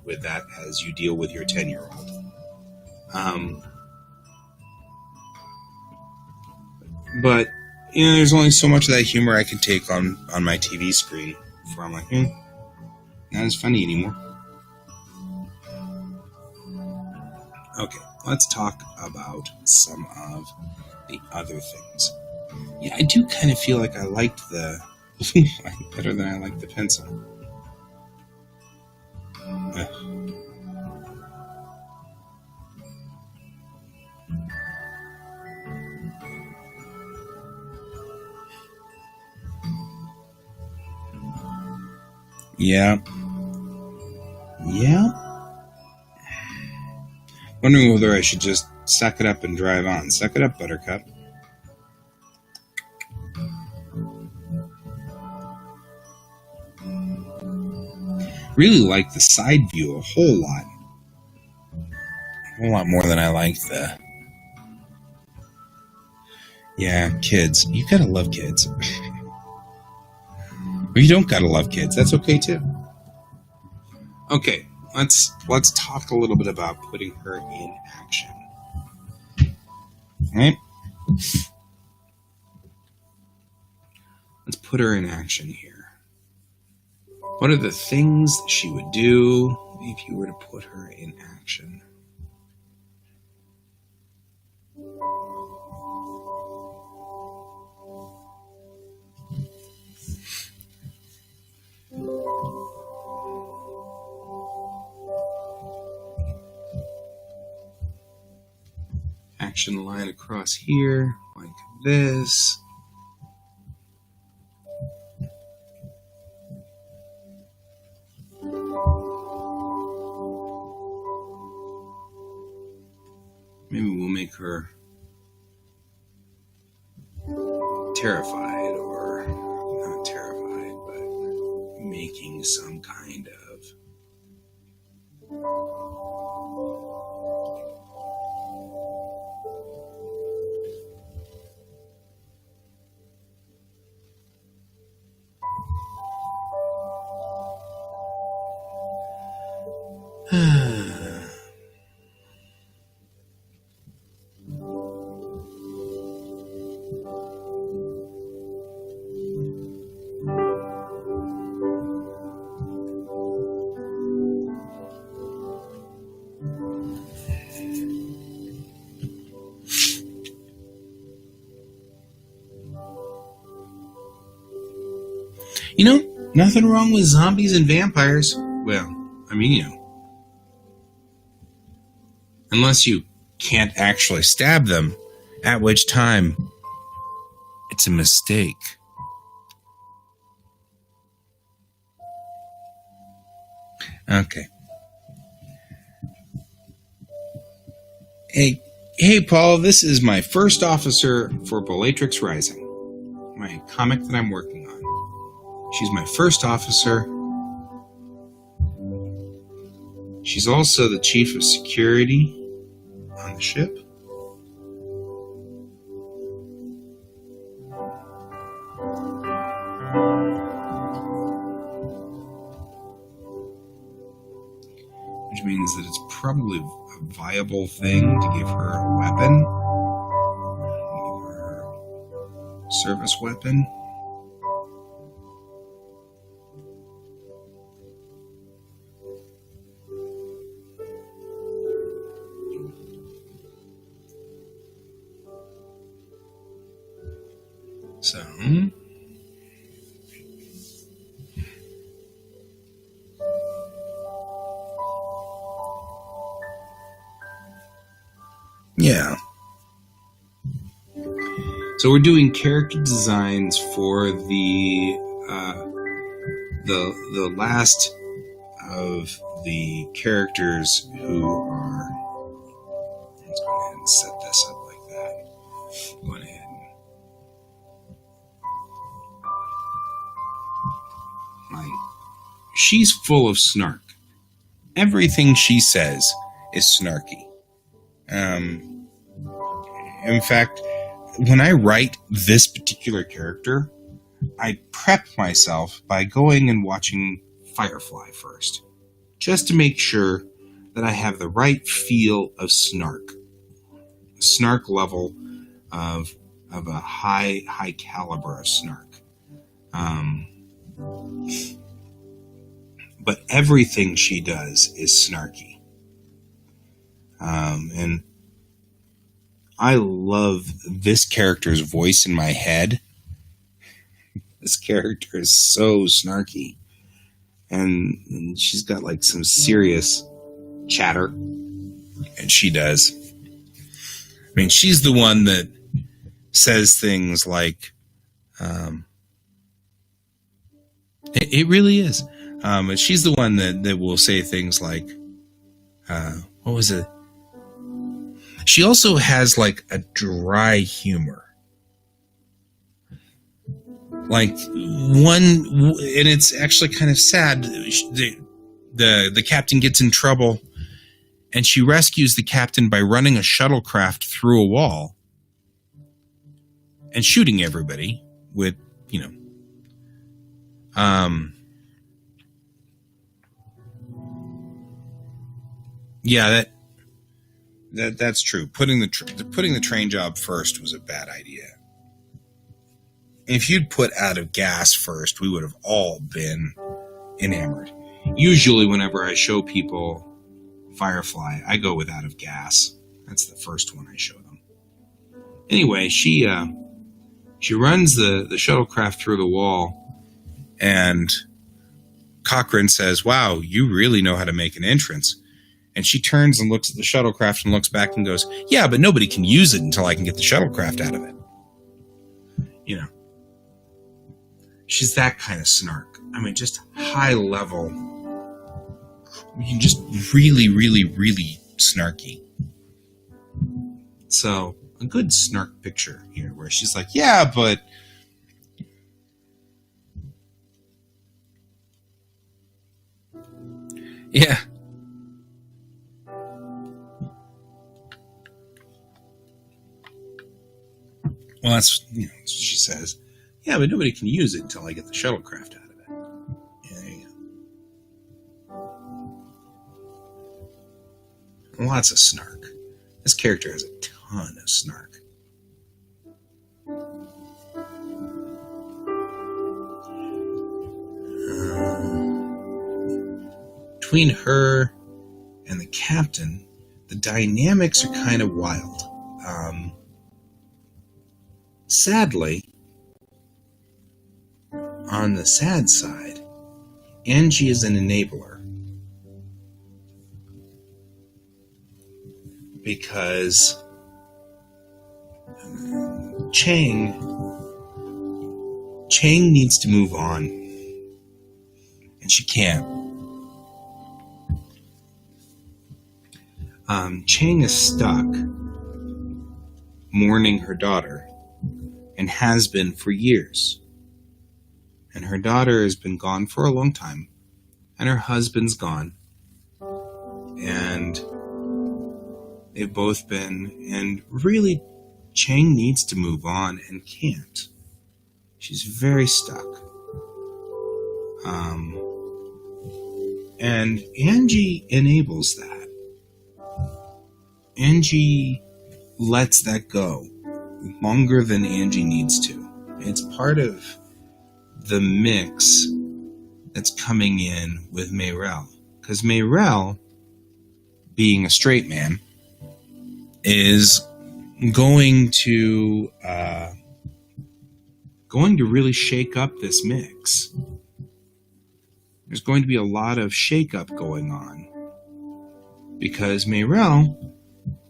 with that as you deal with your 10-year-old. But, there's only so much of that humor I can take on my TV screen before I'm like, not as funny anymore. Okay, let's talk about some of the other things. Yeah, I do kind of feel like I liked the blue line better than I liked the pencil. Yeah. Wondering whether I should just suck it up and drive on. Suck it up, Buttercup. Really like the side view a whole lot. A whole lot more than I liked the... Yeah, kids. You gotta love kids. Or you don't gotta love kids. That's okay too. Okay, let's talk a little bit about putting her in action. Right? Let's put her in action here. What are the things that she would do if you were to put her in action? Action line across here, like this. Maybe we'll make her terrified, or not terrified, but making some kind of you know, nothing wrong with zombies and vampires. Well, I mean, you know, unless you can't actually stab them, at which time it's a mistake. Okay. Hey, Paul, this is my first officer for Bellatrix Rising, my comic that I'm working on. She's my first officer. She's also the chief of security on the ship. Which means that it's probably a viable thing to give her a weapon. Give her a service weapon. So, yeah. So we're doing character designs for the last of the characters who are. Let's go ahead and set this up like that. Go ahead. She's full of snark. Everything she says is snarky. In fact, when I write this particular character, I prep myself by going and watching Firefly first, just to make sure that I have the right feel of snark. A snark level of a high caliber of snark. But everything she does is snarky. And I love this character's voice in my head. This character is so snarky. And she's got like some serious chatter. And she does. I mean, she's the one that says things like, it really is. She's the one that will say things like, what was it? She also has like a dry humor. Like and it's actually kind of sad. The captain gets in trouble, and she rescues the captain by running a shuttlecraft through a wall and shooting everybody with, yeah, that's true. Putting the train job first was a bad idea. If you'd put out of gas first, we would have all been enamored. Usually whenever I show people Firefly, I go with out of gas. That's the first one I show them. Anyway, she runs the shuttlecraft through the wall, and Cochrane says, "Wow, you really know how to make an entrance." And she turns and looks at the shuttlecraft and looks back and goes, "Yeah, but nobody can use it until I can get the shuttlecraft out of it." She's that kind of snark. I mean, just high level. Just really, really, really snarky. So, a good snark picture here where she's like, "Yeah, but..." Yeah. Well, that's what she says. "Yeah, but nobody can use it until I get the shuttlecraft out of it." Yeah, there you go. Lots of snark. This character has a ton of snark. Between her and the captain, the dynamics are kind of wild. Sadly, on the sad side, Angie is an enabler. Because Chang needs to move on. And she can't. Chang is stuck mourning her daughter, and has been for years. And her daughter has been gone for a long time, and her husband's gone. And they've both been, and really, Chang needs to move on and can't. She's very stuck. And Angie enables that. Angie lets that go longer than Angie needs to. It's part of the mix that's coming in with Mayrel. Because Mayrel, being a straight man, is going to really shake up this mix. There's going to be a lot of shake-up going on. Because Mayrel,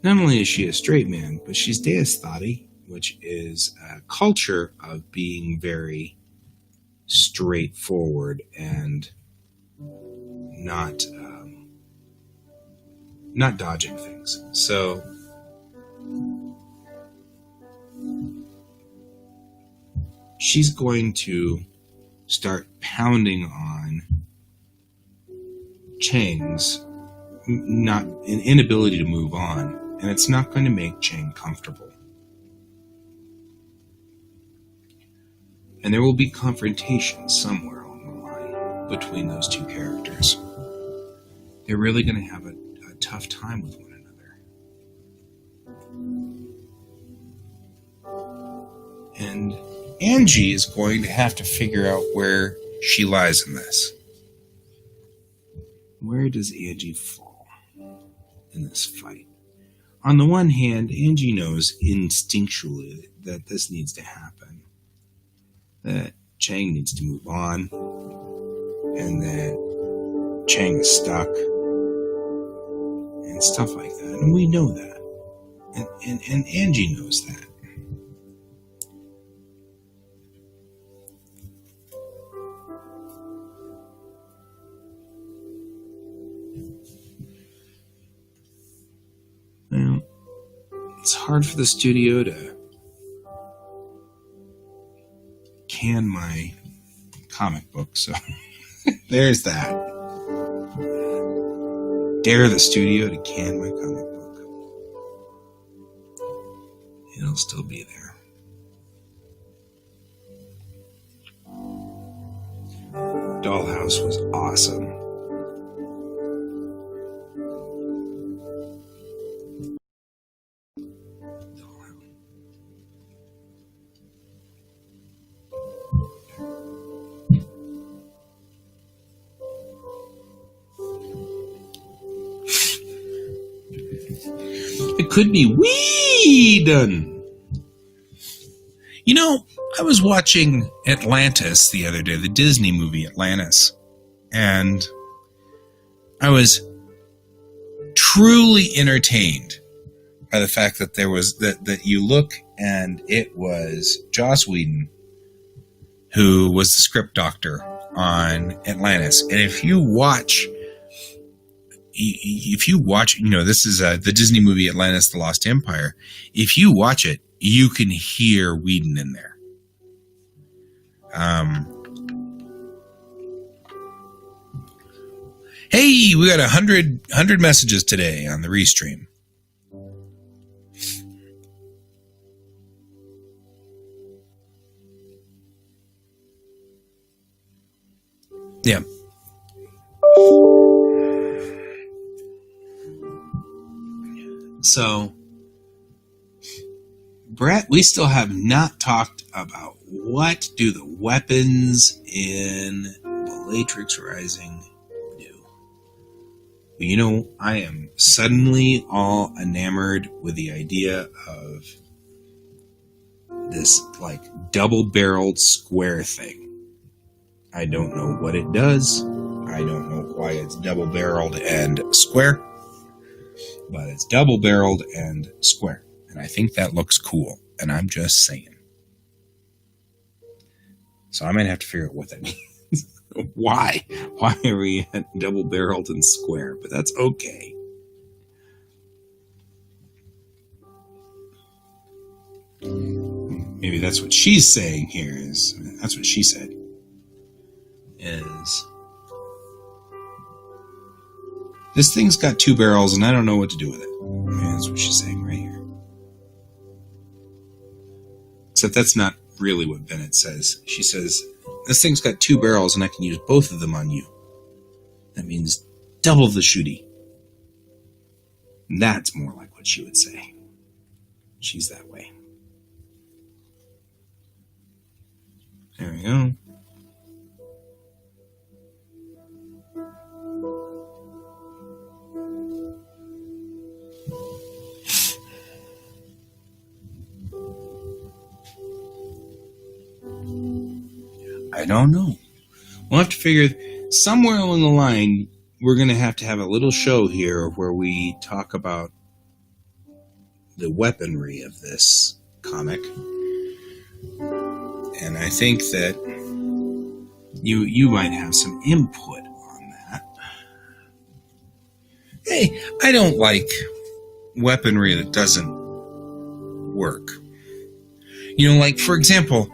not only is she a straight man, but she's Deus Thati, which is a culture of being very straightforward and not dodging things. So she's going to start pounding on Chang's not an inability to move on, and it's not going to make Chang comfortable. And there will be confrontation somewhere along the line between those two characters. They're really going to have a tough time with one another. And Angie is going to have to figure out where she lies in this. Where does Angie fall in this fight? on the one hand, Angie knows instinctually that this needs to happen, that Chang needs to move on, and that Chang is stuck, and stuff like that. And we know that. And Angie knows that. Well, it's hard for the studio to can my comic book, so there's that. Dare the studio to can my comic book. It'll still be there. Dollhouse was awesome. It could be done. You know, I was watching Atlantis the other day, the Disney movie Atlantis, and I was truly entertained by the fact that there was that you look and it was Joss Whedon who was the script doctor on Atlantis. And if you watch, you know, this is the Disney movie Atlantis, The Lost Empire. If you watch it, you can hear Whedon in there. Hey, we got 100 messages today on the Restream. Yeah. So, Brett, we still have not talked about what do the weapons in Bellatrix Rising do. But you know, I am suddenly all enamored with the idea of this like double-barreled square thing. I don't know what it does. I don't know why it's double-barreled and square. But it's double-barreled and square. And I think that looks cool. And I'm just saying. So I might have to figure out what that means. Why? Why are we at double-barreled and square? But that's okay. Maybe that's what she's saying here. That's what she said. Is this thing's got 2 barrels and I don't know what to do with it. That's what she's saying right here. Except that's not really what Bennett says. She says, this thing's got 2 barrels and I can use both of them on you. That means double the shooty. That's more like what she would say. She's that way. There we go. I don't know. We'll have to figure somewhere along the line. We're going to have a little show here where we talk about the weaponry of this comic, and I think that you might have some input on that. Hey, I don't like weaponry that doesn't work. You know, like for example,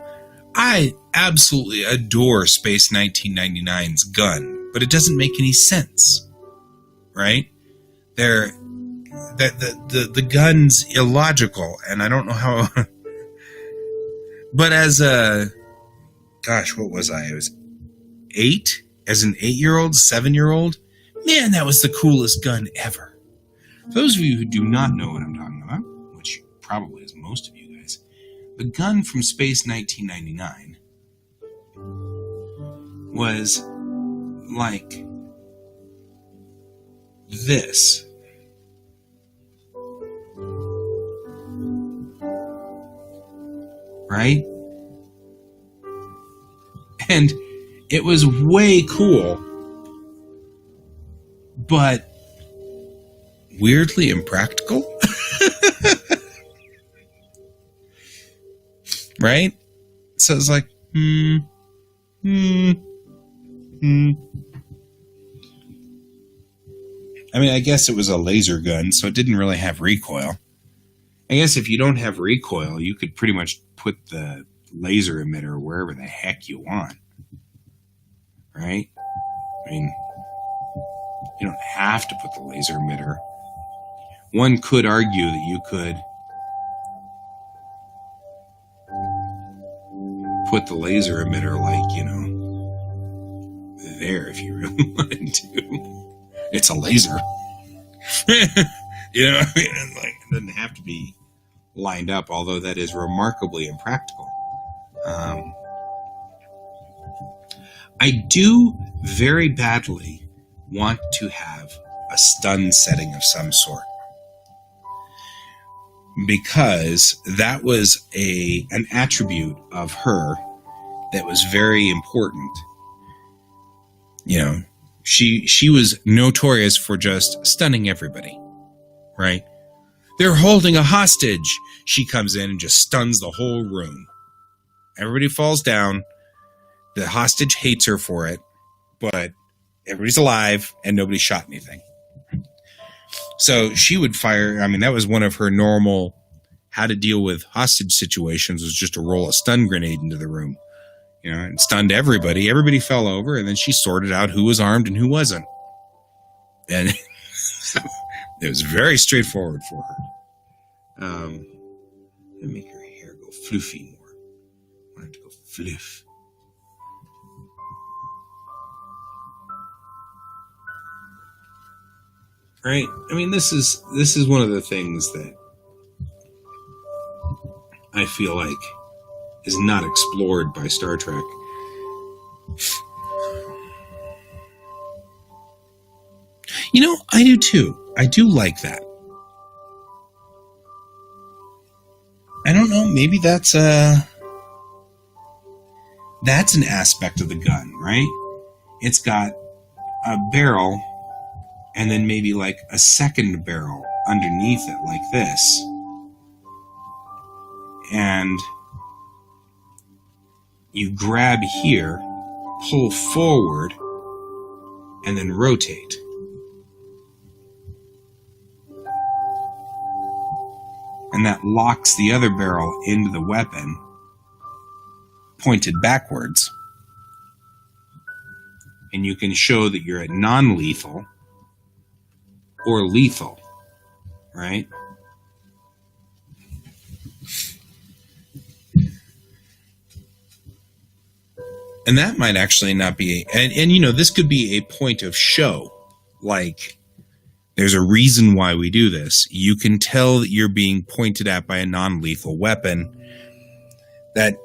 I absolutely adore Space 1999's gun, but it doesn't make any sense, right? The gun's illogical, and I don't know how. But as a, gosh, what was I? I was 8, as an 8-year-old, 7-year-old. Man, that was the coolest gun ever. For those of you who do not know what I'm talking about, which probably is most of you guys, the gun from Space 1999 was like right? And it was way cool, but weirdly impractical. Right? So it's like, I mean, I guess it was a laser gun, so it didn't really have recoil. I guess if you don't have recoil, you could pretty much put the laser emitter wherever the heck you want. Right? I mean, you don't have to put the laser emitter. One could argue that you could put the laser emitter, like, you know, there if you really wanted to. It's a laser. You know, I mean, like, it doesn't have to be lined up, although that is remarkably impractical. I do very badly want to have a stun setting of some sort, because that was an attribute of her that was very important. You know, she was notorious for just stunning everybody, right? They're holding a hostage. She comes in and just stuns the whole room. Everybody falls down. The hostage hates her for it, but everybody's alive and nobody shot anything. So she would fire. I mean, that was one of her normal how to deal with hostage situations, was just to roll a stun grenade into the room. You know, and stunned everybody. Everybody fell over, and then she sorted out who was armed and who wasn't. And it was very straightforward for her. Let me make her hair go floofy more. I want it to go floof. Right? I mean, this is one of the things that I feel like is not explored by Star Trek. You know, I do too. I do like that. I don't know, maybe that's an aspect of the gun, right? It's got a barrel and then maybe like a second barrel underneath it, like this. And you grab here, pull forward, and then rotate. And that locks the other barrel into the weapon, pointed backwards. And you can show that you're at non-lethal or lethal, right? And that might actually not be, and you know, this could be a point of show. Like, there's a reason why we do this. You can tell that you're being pointed at by a non-lethal weapon. That,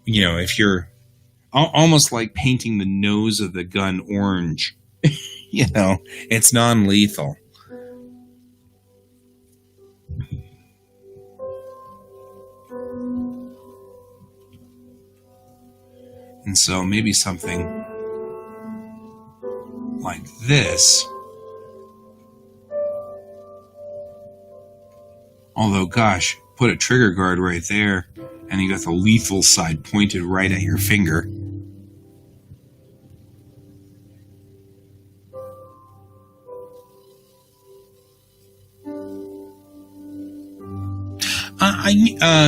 you know, if you're almost like painting the nose of the gun orange, you know, it's non-lethal. And so maybe something like this. Although, gosh, put a trigger guard right there, and you got the lethal side pointed right at your finger.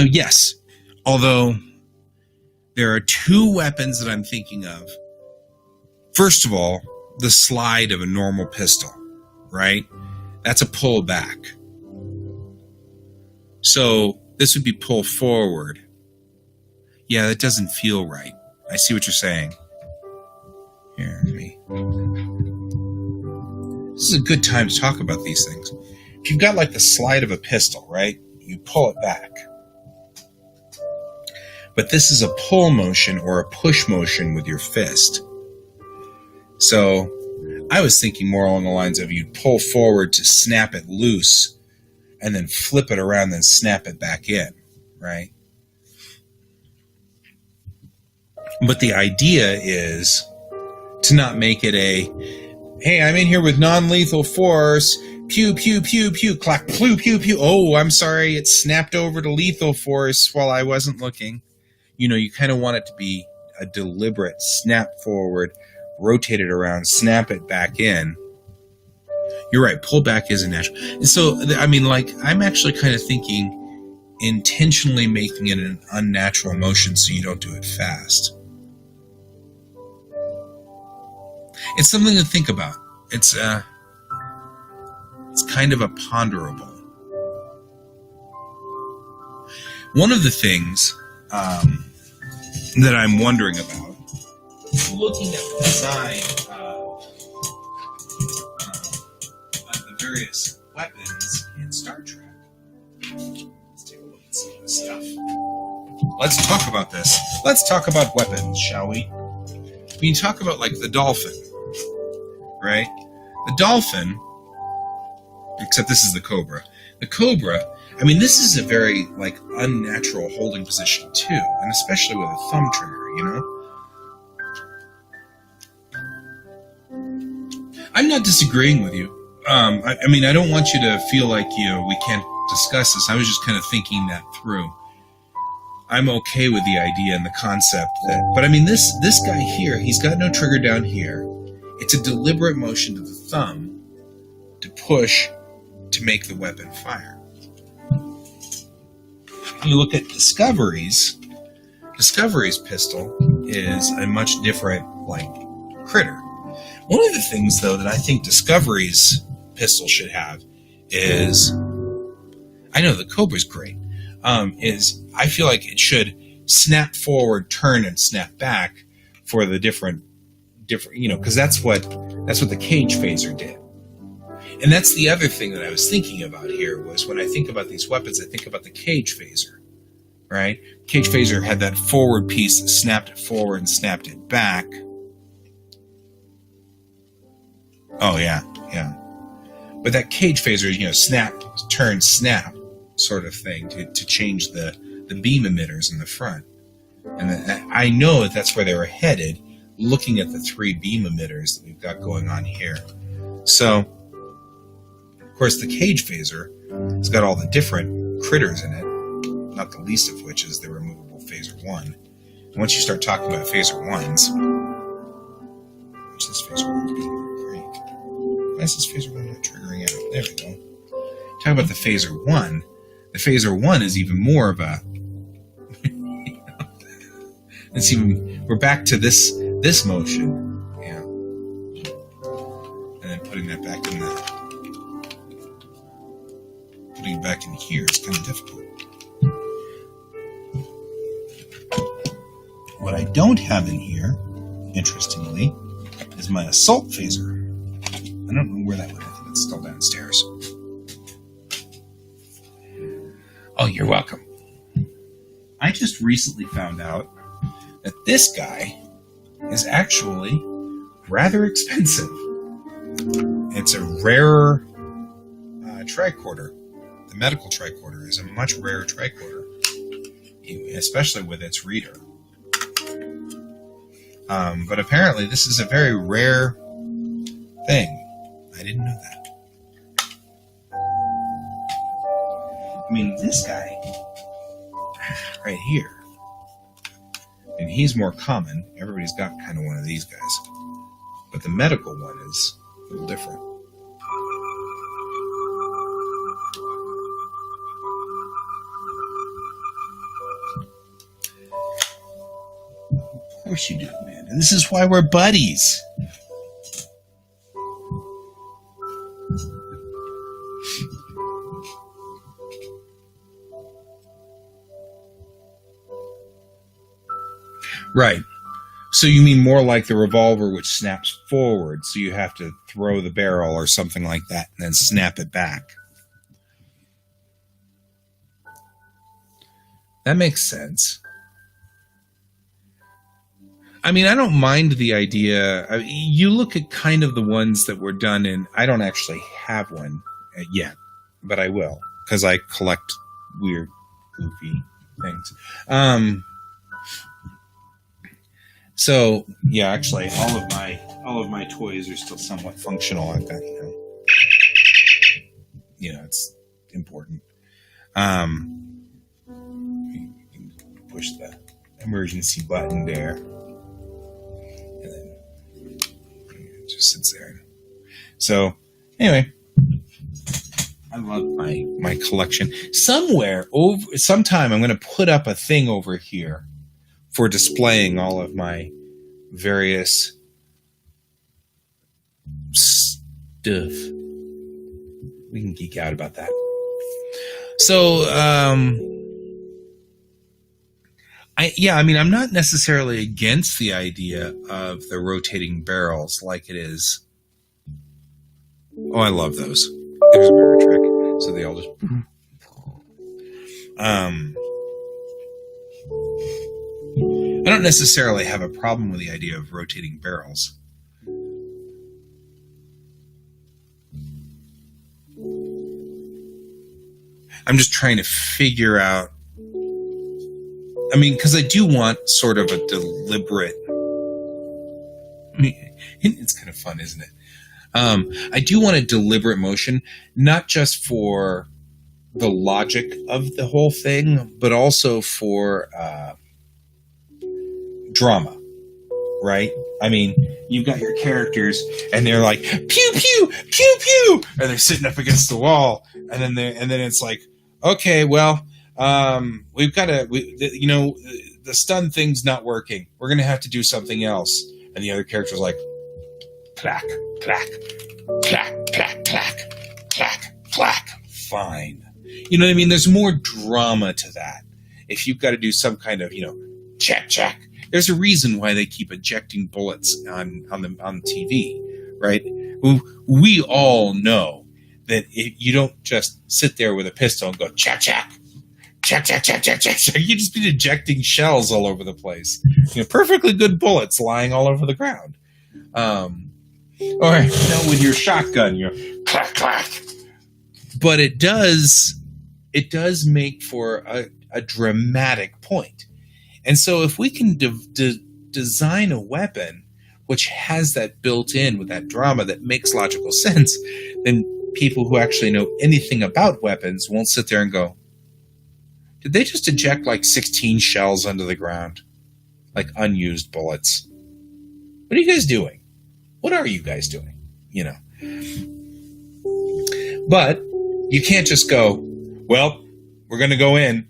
Yes. Although, there are two weapons that I'm thinking of. First of all, the slide of a normal pistol, right? That's a pull back. So this would be pull forward. Yeah, that doesn't feel right. I see what you're saying. Here, me. This is a good time to talk about these things. If you've got like the slide of a pistol, right? You pull it back. But this is a pull motion or a push motion with your fist. So I was thinking more along the lines of you'd pull forward to snap it loose and then flip it around and snap it back in, right? But the idea is to not make it a, hey, I'm in here with non-lethal force, pew, pew, pew, pew, clack, pew, pew, pew. Oh, I'm sorry, it snapped over to lethal force while I wasn't looking. You know, you kind of want it to be a deliberate snap forward, rotate it around, snap it back in. You're right, pull back isn't natural. And so, I mean, like, I'm actually kind of thinking intentionally making it an unnatural motion so you don't do it fast. It's something to think about. It's kind of a ponderable. One of the things that I'm wondering about, looking at the design of the various weapons in Star Trek. Let's take a look at some of this stuff. Let's talk about this. Let's talk about weapons, shall we? We can talk about, like, the dolphin, right? The dolphin, except this is the cobra. The cobra, I mean, this is a very, like, unnatural holding position, too, and especially with a thumb trigger, you know? I'm not disagreeing with you. I mean, I don't want you to feel like, you know, we can't discuss this. I was just kind of thinking that through. I'm okay with the idea and the concept that, but I mean, this guy here, he's got no trigger down here. It's a deliberate motion to the thumb to push to make the weapon fire. You look at Discovery's pistol is a much different, like, critter. One of the things, though, that I think Discovery's pistol should have is, I know the Cobra's great, is I feel like it should snap forward, turn, and snap back for the different, you know, because that's what the cage phaser did. And that's the other thing that I was thinking about here was when I think about these weapons, I think about the cage phaser, right? Cage phaser had that forward piece that snapped it forward and snapped it back. Oh, yeah. But that cage phaser, you know, snap, turn, snap sort of thing to change the beam emitters in the front. And I know that that's where they were headed, looking at the 3 beam emitters that we've got going on here. So, of course, the cage phaser has got all the different critters in it, not the least of which is the removable phaser 1. And once you start talking about phaser 1s, which this phaser 1's being great. Why is this phaser 1 not triggering out? There we go. Talk about the phaser 1. The phaser 1 is even more of a... It's even... We're back to this motion. Yeah. And then putting that back in the... Putting it back in here is kind of difficult. What I don't have in here, interestingly, is my assault phaser. I don't know where that went. I think it's still downstairs. Oh, you're welcome. I just recently found out that this guy is actually rather expensive. It's a rarer tricorder. The medical tricorder is a much rarer tricorder, especially with its reader. But apparently this is a very rare thing. I didn't know that. I mean, this guy right here, and he's more common. Everybody's got kind of one of these guys. But the medical one is a little different. Of course you do, man. And this is why we're buddies. Right. So you mean more like the revolver, which snaps forward, so you have to throw the barrel or something like that and then snap it back. That makes sense. I mean, I don't mind the idea. I mean, you look at kind of the ones that were done in... I don't actually have one yet, but I will, because I collect weird, goofy things. So yeah, actually, all of my toys are still somewhat functional. I've got it's important. You can push the emergency button there, and then it just sits there. So anyway, I love my collection. Sometime I'm going to put up a thing over here for displaying all of my various stuff. We can geek out about that. So, I'm not necessarily against the idea of the rotating barrels like it is. Oh, I love those. There's a mirror trick. So they all just... I don't necessarily have a problem with the idea of rotating barrels. I'm just trying to figure out... because I do want sort of a deliberate... it's kind of fun, isn't it? I do want a deliberate motion, not just for the logic of the whole thing, but also for drama, right? You've got your characters, and they're like pew pew pew pew, and they're sitting up against the wall, and then it's like, okay, well, we've got to, the stun thing's not working. We're gonna have to do something else, and the other character's like, clack clack clack clack clack clack clack. Fine. You know what I mean? There's more drama to that. If you've got to do some kind of, check, check. There's a reason why they keep ejecting bullets on TV, right? We all know that you don't just sit there with a pistol and go, check, check, check, check, check, check, check, check. You just be ejecting shells all over the place. Perfectly good bullets lying all over the ground. Or, with your shotgun, clack, clack. But it does make for a dramatic point. And so if we can design a weapon which has that built in with that drama that makes logical sense, then people who actually know anything about weapons won't sit there and go, did they just eject like 16 shells under the ground? Like unused bullets. What are you guys doing? What are you guys doing? But you can't just go, well, we're going to go in.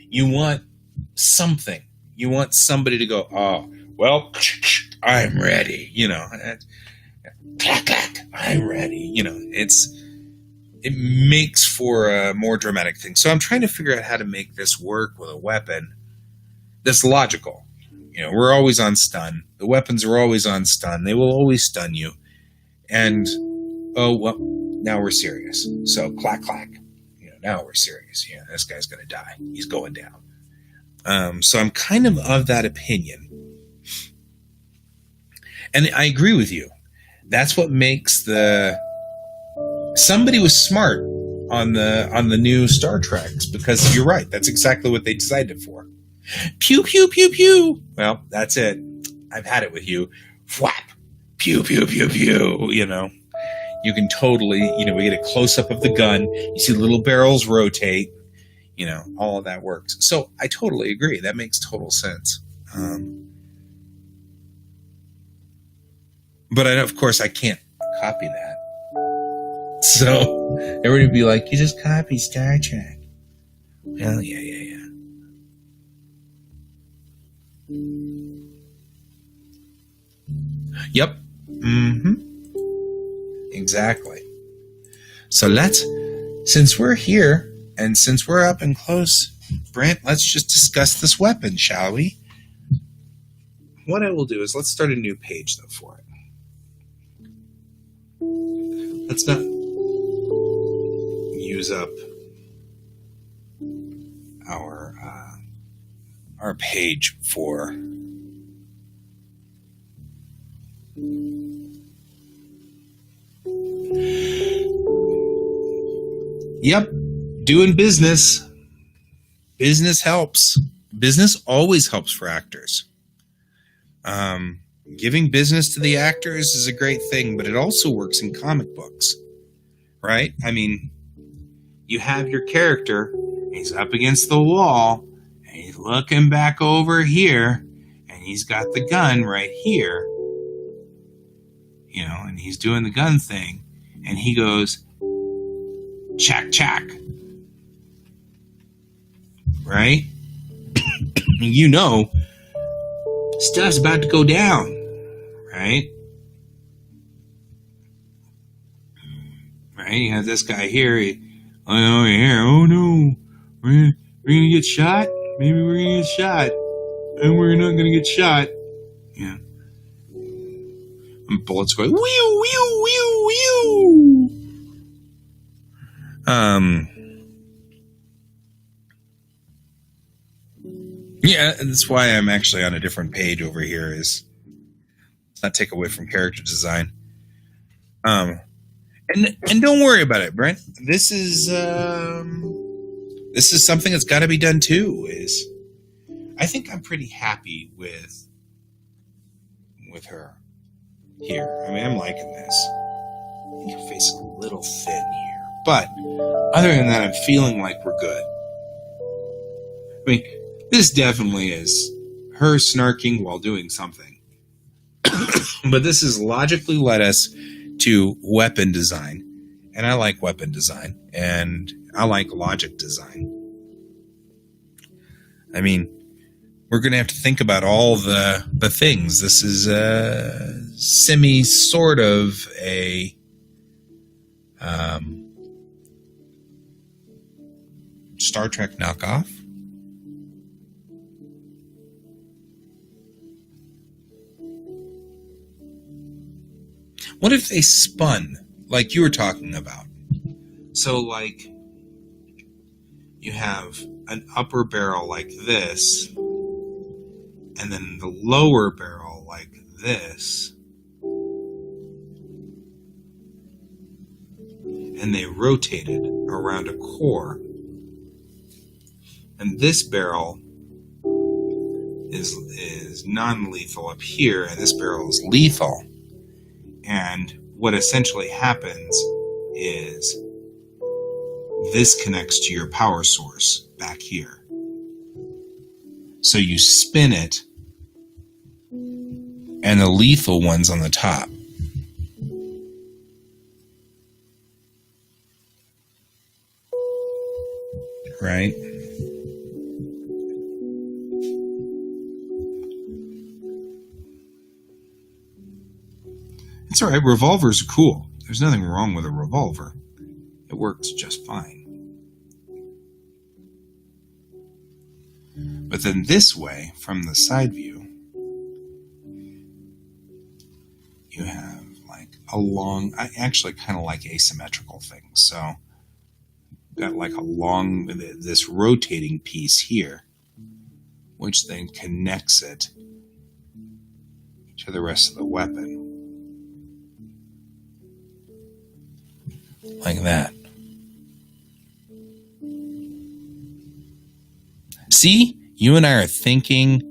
You want something. You want somebody to go, oh, well, I'm ready. Clack, clack, I'm ready. It makes for a more dramatic thing. So I'm trying to figure out how to make this work with a weapon that's logical. We're always on stun. The weapons are always on stun. They will always stun you. And, oh, well, now we're serious. So clack, clack. Now we're serious. This guy's going to die. He's going down. So I'm kind of that opinion. And I agree with you. That's what makes somebody was smart on the new Star Treks, because you're right. That's exactly what they designed it for. Pew, pew, pew, pew. Well, that's it. I've had it with you. Whap. Pew, pew, pew, pew. You can totally, we get a close-up of the gun. You see little barrels rotate. All of that works. So I totally agree. That makes total sense. But of course, I can't copy that. So everybody would be like, you just copy Star Trek. Well, yeah. Yep. Mm-hmm. Exactly. So since we're here and since we're up and close, Brent, let's just discuss this weapon, shall we? What I will do is let's start a new page though for it. Let's not use up our page for Yep, doing business. Business helps. business always helps for actors. Giving business to the actors is a great thing, but it also works in comic books, right? I mean, you have your character, he's up against the wall, and he's looking back over here, and he's got the gun right here, and he's doing the gun thing, and he goes, chack, chack, right? Stuff's about to go down, right? Right? You have this guy here. Oh no, we're gonna get shot. Maybe we're gonna get shot, and we're not gonna get shot. Yeah. And bullets going whew, whew, whew, whew. Yeah, that's why I'm actually on a different page over here. Is not take away from character design. And don't worry about it, Brent. This is something that's got to be done too. I think I'm pretty happy with her here. I mean, I'm liking this. I think her face is a little thin here, but other than that, I'm feeling like we're good. I mean, this definitely is her snarking while doing something. But this has logically led us to weapon design. And I like weapon design. And I like logic design. I mean, we're going to have to think about all the things. This is a sort of a Star Trek knockoff. What if they spun like you were talking about? So, like, you have an upper barrel like this, and then the lower barrel like this, and they rotated around a core. And this barrel is non-lethal up here, and this barrel is lethal. And what essentially happens is this connects to your power source back here. So you spin it, and the lethal one's on the top. Right? It's all right. Revolvers are cool. There's nothing wrong with a revolver. It works just fine. But then this way, from the side view, you have like a long, I actually kind of like asymmetrical things. So got like a long, this rotating piece here, which then connects it to the rest of the weapon. Like that. See? You and I are thinking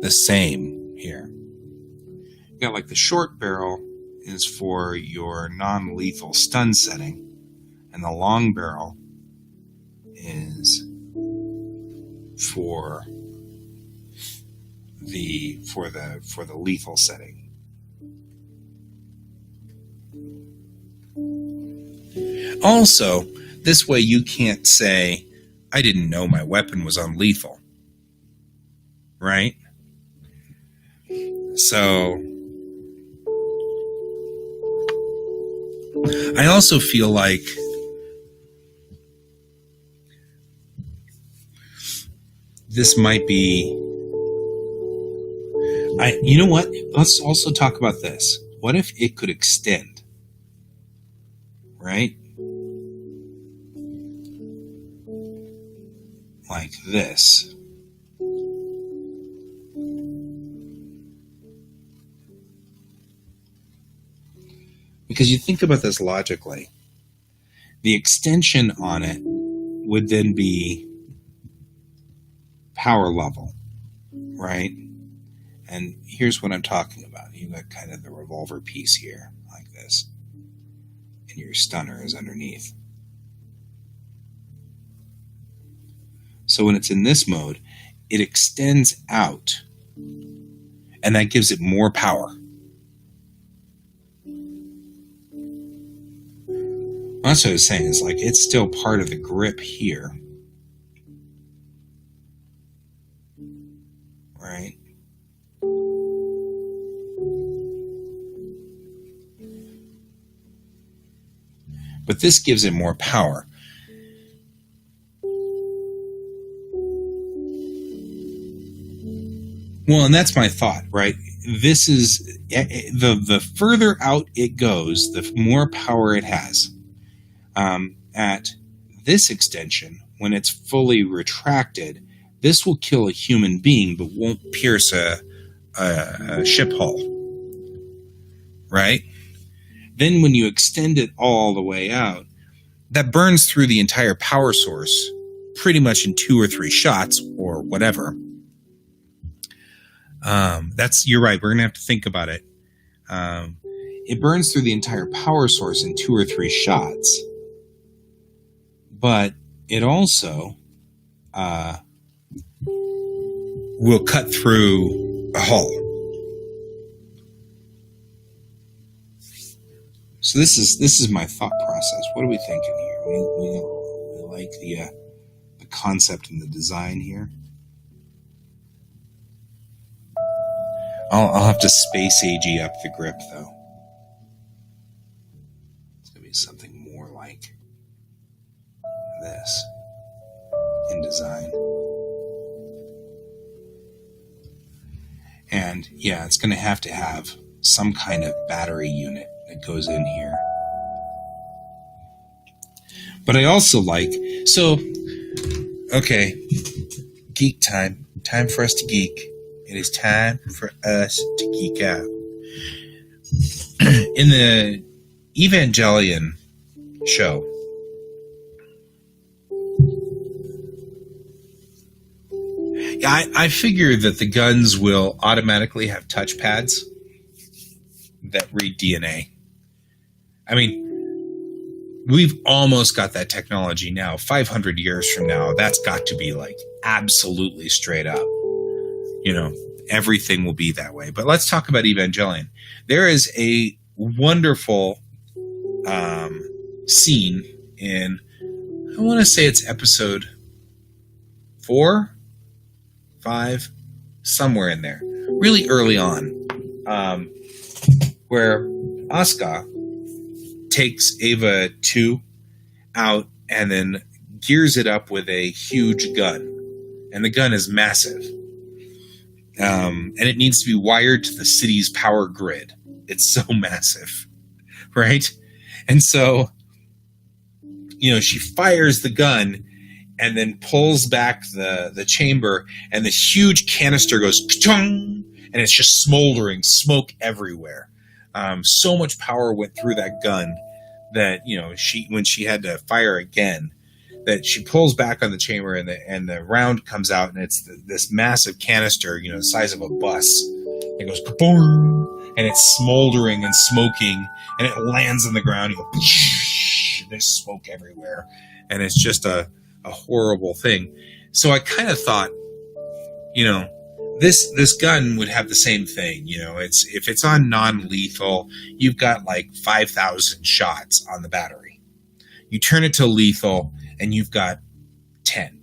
the same here. You got like the short barrel is for your non-lethal stun setting, and the long barrel is for the lethal setting. Also, this way you can't say, I didn't know my weapon was unlethal. Right? So, I also feel like this might be, you know what? Let's also talk about this. What if it could extend? Right? Like this. Because you think about this logically. The extension on it would then be power level, right? And here's what I'm talking about. You've got kind of the revolver piece here, like this, and your stunner is underneath. So when it's in this mode, it extends out, and that gives it more power. That's what I was saying, is like it's still part of the grip here. Right? But this gives it more power. Well, and that's my thought, right? This is the further out it goes, the more power it has. At this extension, when it's fully retracted, this will kill a human being, but won't pierce a ship hull, right? Then when you extend it all the way out, that burns through the entire power source pretty much in 2 or 3 shots or whatever. You're right. We're going to have to think about it. It burns through the entire power source in 2 or 3 shots, but it also will cut through a hull. So this is my thought process. What are we thinking here? We like the concept and the design here. I'll have to space AG up the grip, though. It's going to be something more like this in design. And yeah, it's going to have some kind of battery unit that goes in here. But I also like, okay, geek time. Time for us to geek. It is time for us to geek out. In the Evangelion show, I figure that the guns will automatically have touchpads that read DNA. I mean, we've almost got that technology now. 500 years from now, that's got to be like absolutely straight up. You know, everything will be that way. But let's talk about Evangelion. There is a wonderful scene in, I want to say it's episode 4, 5, somewhere in there, really early on, where Asuka takes Eva 2 out and then gears it up with a huge gun. And the gun is massive. And it needs to be wired to the city's power grid. It's so massive, right? And so, you know, she fires the gun and then pulls back the chamber, and this huge canister goes ka-chung, and it's just smoldering, smoke everywhere. So much power went through that gun that, you know, when she had to fire again, that she pulls back on the chamber, and the round comes out, and it's this massive canister, you know, the size of a bus. It goes ka-boom, and it's smoldering and smoking, and it lands on the ground. You go, there's smoke everywhere, and it's just a horrible thing. So I kind of thought, you know, this gun would have the same thing. You know, if it's on non-lethal, you've got like 5,000 shots on the battery. You turn it to lethal, and you've got 10.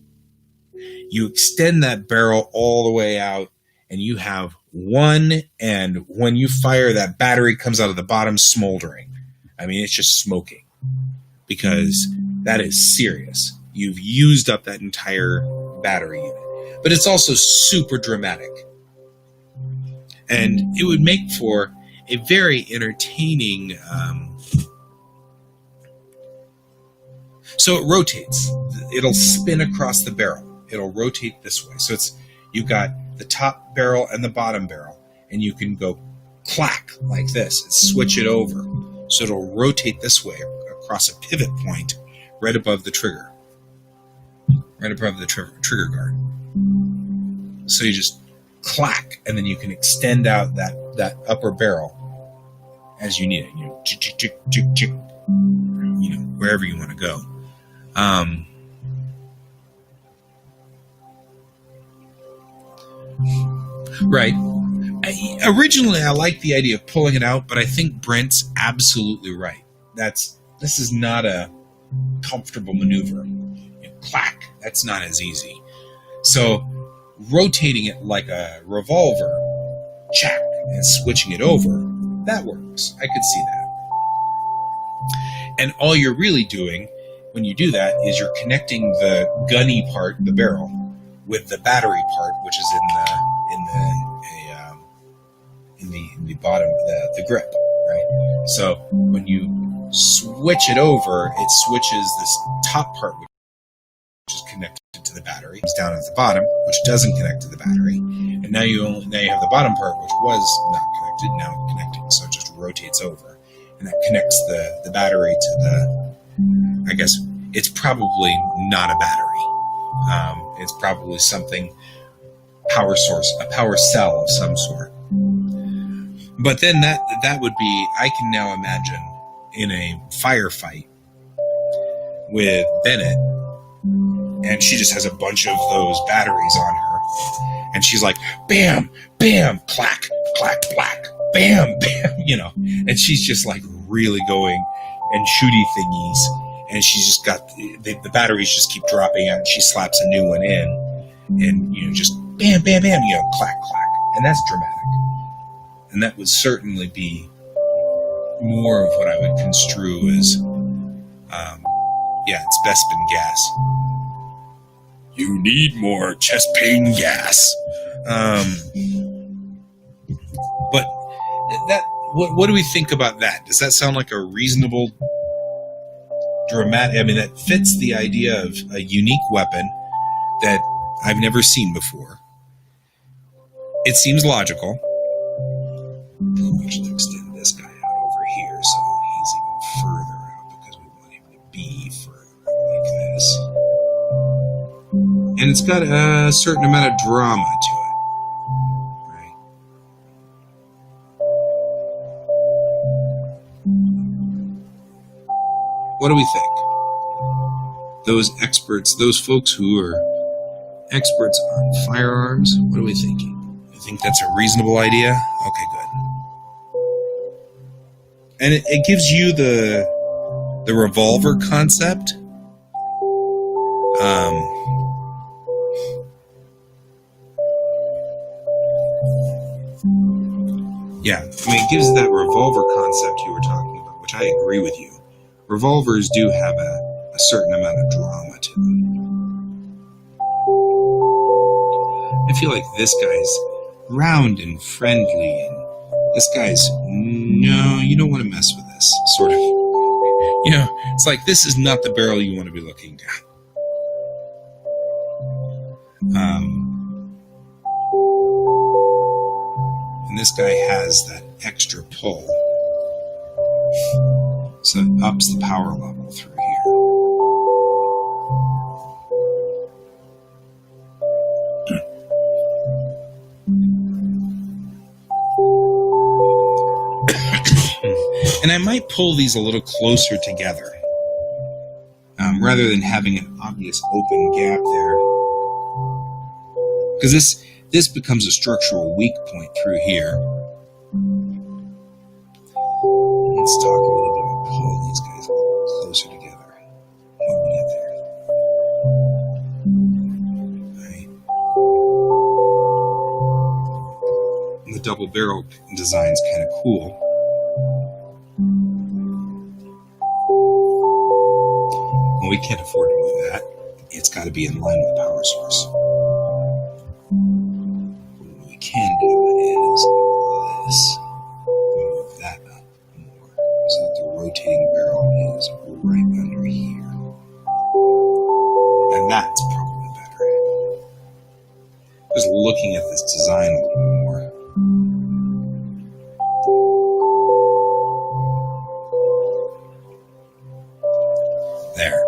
You extend that barrel all the way out, and you have 1, and when you fire, that battery comes out of the bottom smoldering. I mean, it's just smoking, because that is serious. You've used up that entire battery unit. But it's also super dramatic. And it would make for a very entertaining... So it rotates. It'll spin across the barrel. It'll rotate this way. So you've got the top barrel and the bottom barrel, and you can go clack like this and switch it over. So it'll rotate this way across a pivot point right above the trigger. Right above the trigger guard. So you just clack, and then you can extend out that upper barrel as you need it. Wherever you want to go. Right. Originally, I liked the idea of pulling it out, but I think Brent's absolutely right. This is not a comfortable maneuver. Clack. That's not as easy. So rotating it like a revolver, check, and switching it over, that works. I could see that. And all you're really doing when you do that is you're connecting the gunny part, the barrel, with the battery part, which is in the bottom of the grip, right? So when you switch it over, it switches this top part, which is connected to the battery, comes down at the bottom, which doesn't connect to the battery, and now you have the bottom part, which was not connected, now connected, so it just rotates over, and that connects the battery to the. I guess it's probably not a battery. It's probably something power source, a power cell of some sort. But then that would be, I can now imagine in a firefight with Bennett, and she just has a bunch of those batteries on her, and she's like, bam, bam, clack, clack, clack, bam, bam, and she's just like really going and shooty thingies, and she's just got the batteries just keep dropping out, and she slaps a new one in, and just bam, bam, bam, clack, clack, and that's dramatic. And that would certainly be more of what I would construe as, it's Bespin gas. You need more chest pain gas. But that, what do we think about that? Does that sound like a reasonable, dramatic? I mean, that fits the idea of a unique weapon that I've never seen before. It seems logical. We'll actually extend this guy out over here so he's even further out because we want him to be further out like this. And it's got a certain amount of drama to it. Right? What do we think? Those experts, those folks who are experts on firearms, what are we thinking? You think that's a reasonable idea? Okay, good. And it gives you the revolver concept. It gives that revolver concept you were talking about, which I agree with you. Revolvers do have a certain amount of drama to them. I feel like this guy's round and friendly, and this guy's, no, you don't want to mess with this, sort of. It's like, this is not the barrel you want to be looking down. And this guy has that extra pull. So it ups the power level through here. And I might pull these a little closer together, rather than having an obvious open gap there. Because this becomes a structural weak point through here. Let's talk a little bit about pulling these guys a little closer together when we get there. Right. And the double barrel design is kind of cool. We can't afford to do that. It's got to be in line with the power source. What we can do is this. Move that up more so that the rotating barrel is right under here. And that's probably better. Just looking at this design a little bit more. There.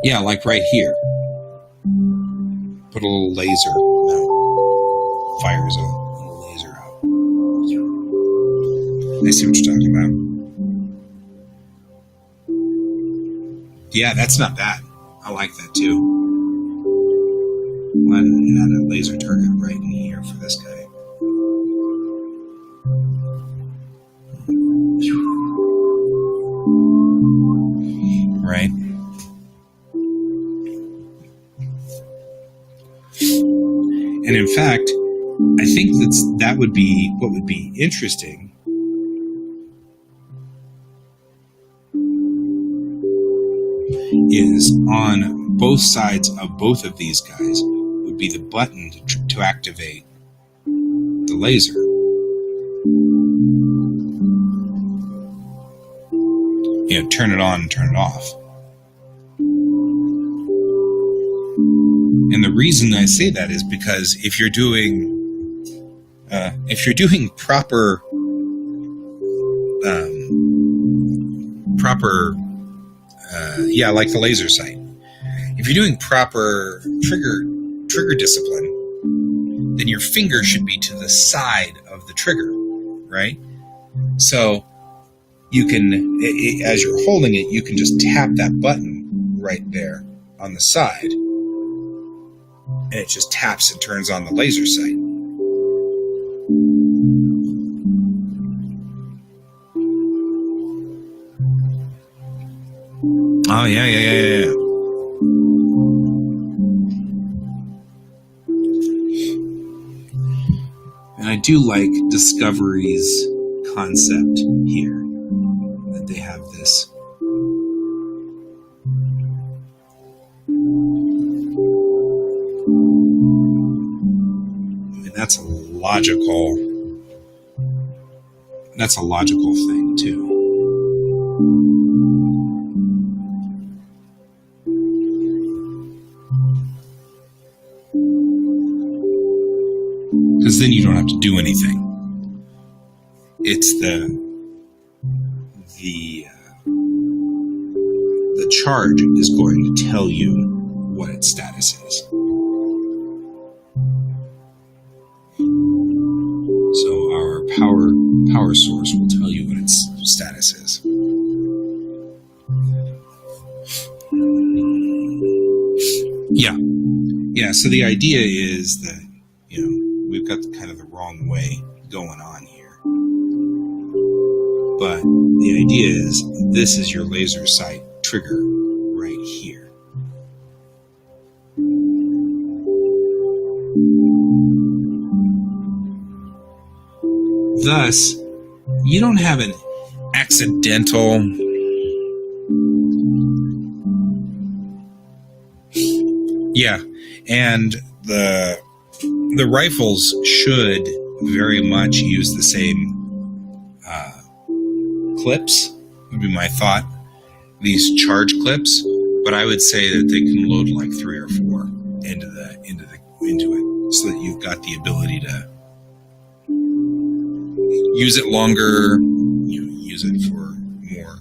Yeah, like right here. Put a little laser that fires a little laser out. I see what you're talking about. Yeah, that's not bad. I like that too. Why didn't it add a laser target right in here for this guy? Right? And in fact, I think that would be what would be interesting. Is on both sides of both of these guys would be the button to activate the laser. You know, turn it on and turn it off. And the reason I say that is because if you're doing proper like the laser sight. If you're doing proper trigger discipline, then your finger should be to the side of the trigger, right? So you can, as you're holding it, you can just tap that button right there on the side, and it just taps and turns on the laser sight. Oh, yeah. And I do like Discovery's concept here, that they have this. And that's a logical thing, too. Because then you don't have to do anything. It's the charge is going to tell you what its status is. So our power source will tell you what its status is. Yeah. So the idea is that, we've got kind of the wrong way going on here. But the idea is this is your laser sight trigger right here. Thus, you don't have an accidental and the rifles should very much use the same clips, would be my thought. These charge clips, but I would say that they can load like 3 or 4 into it, so that you've got the ability to use it longer, use it for more.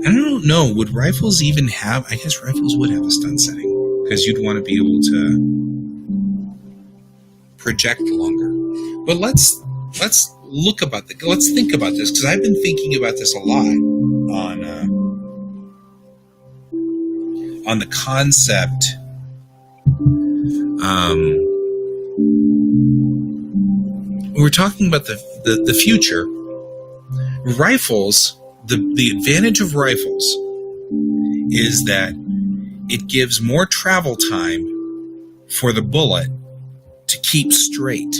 I don't know, would rifles even have, I guess rifles would have a stun setting, because you'd want to be able to project longer. But let's think about this, because I've been thinking about this a lot on the concept. We're talking about the future. Rifles, the advantage of rifles is that it gives more travel time for the bullet to keep straight,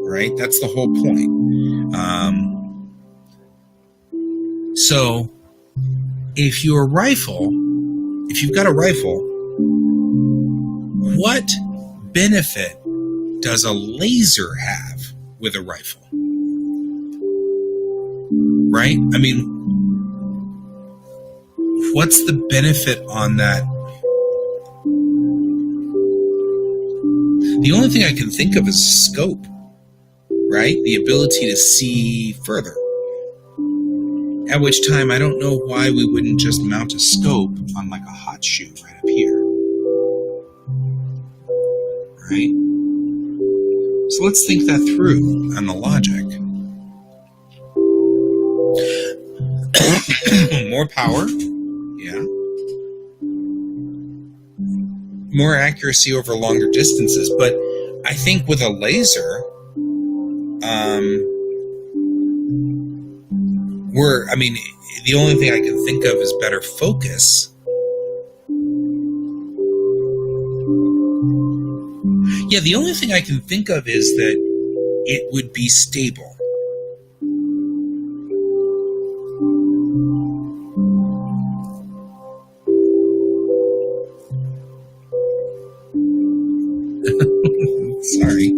right? That's the whole point. So if you've got a rifle, what benefit does a laser have with a rifle? Right? I mean, what's the benefit on that? The only thing I can think of is scope, right? The ability to see further. At which time, I don't know why we wouldn't just mount a scope on like a hot shoe right up here. Right? So let's think that through on the logic. More power. Yeah. More accuracy over longer distances. But I think with a laser, the only thing I can think of is better focus. Yeah, the only thing I can think of is that it would be stable. Sorry.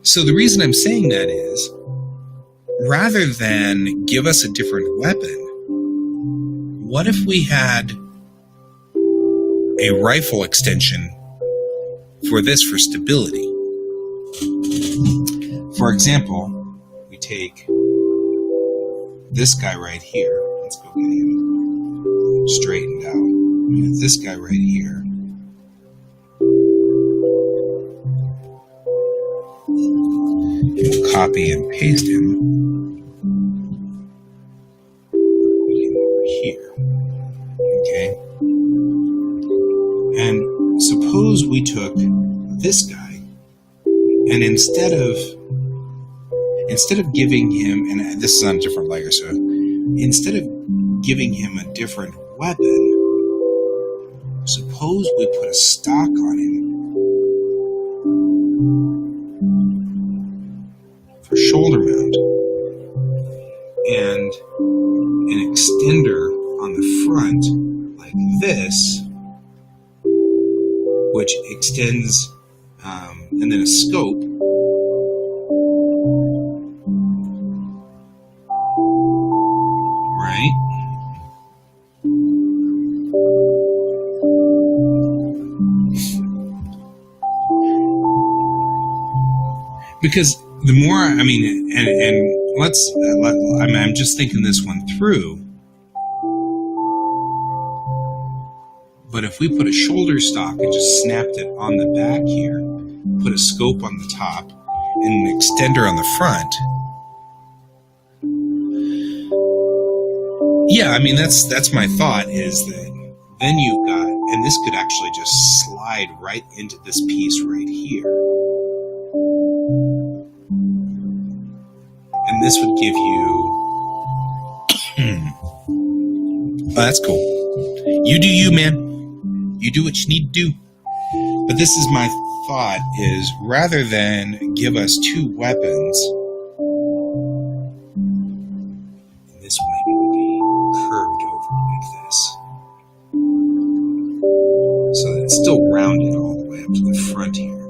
So the reason I'm saying that is, rather than give us a different weapon, what if we had a rifle extension for stability? For example, we take this guy right here. Let's go get him straightened out. We have this guy right here. We'll copy and paste him. Put him over here. Okay. And suppose we took this guy, and instead of giving him, and this is on a different layer, so instead of giving him a different weapon, suppose we put a stock on him for shoulder mount and an extender on the front like this, which extends, and then a scope. Right? Because the more, I'm just thinking this one through. But if we put a shoulder stock and just snapped it on the back here, put a scope on the top, and an extender on the front. Yeah, that's my thought, is that then you've got, and this could actually just slide right into this piece right here. And this would give you, oh, that's cool. You do you, man. You do what you need to do. But this is my thought, is rather than give us two weapons, this maybe would be curved over like this. So that it's still rounded all the way up to the front here.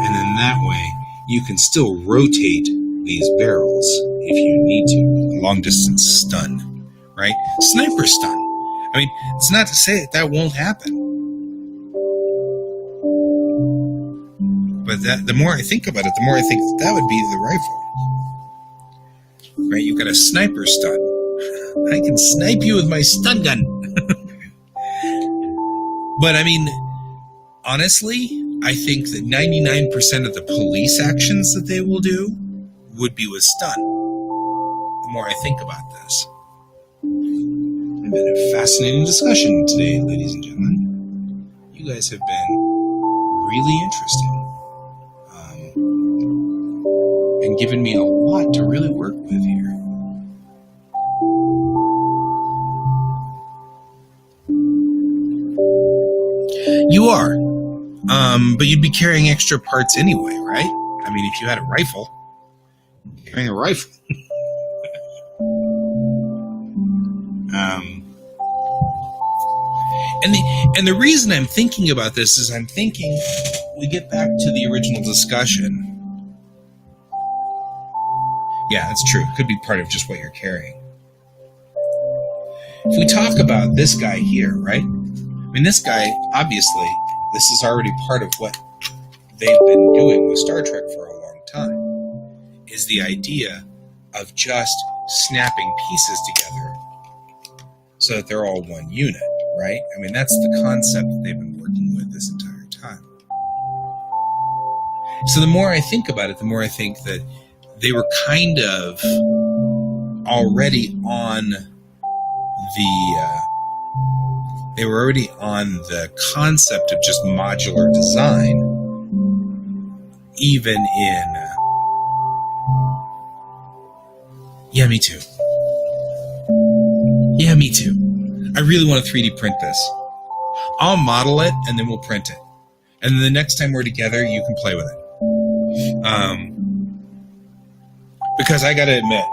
And then that way, you can still rotate these barrels if you need to. Long distance stun, right? Sniper stun. It's not to say that won't happen. But the more I think about it, the more I think that would be the rifle. Right? You've got a sniper stun. I can snipe you with my stun gun. But honestly, I think that 99% of the police actions that they will do would be with stun. The more I think about this. It's been a fascinating discussion today, ladies and gentlemen. You guys have been really interesting. And given me a lot to really work with here. You are. But you'd be carrying extra parts anyway, right? If you had a rifle, carrying a rifle. And the reason I'm thinking about this is I'm thinking we get back to the original discussion. Yeah, that's true. It could be part of just what you're carrying. If we talk about this guy here, right? This guy, obviously, this is already part of what they've been doing with Star Trek for a long time, is the idea of just snapping pieces together so that they're all one unit, right? I mean, that's the concept that they've been working with this entire time. So the more I think about it, the more I think that they were kind of already on the concept of just modular design, even in yeah, me too. Yeah, me too. I really want to 3D print this. I'll model it and then we'll print it. And then the next time we're together, you can play with it. Because I gotta admit,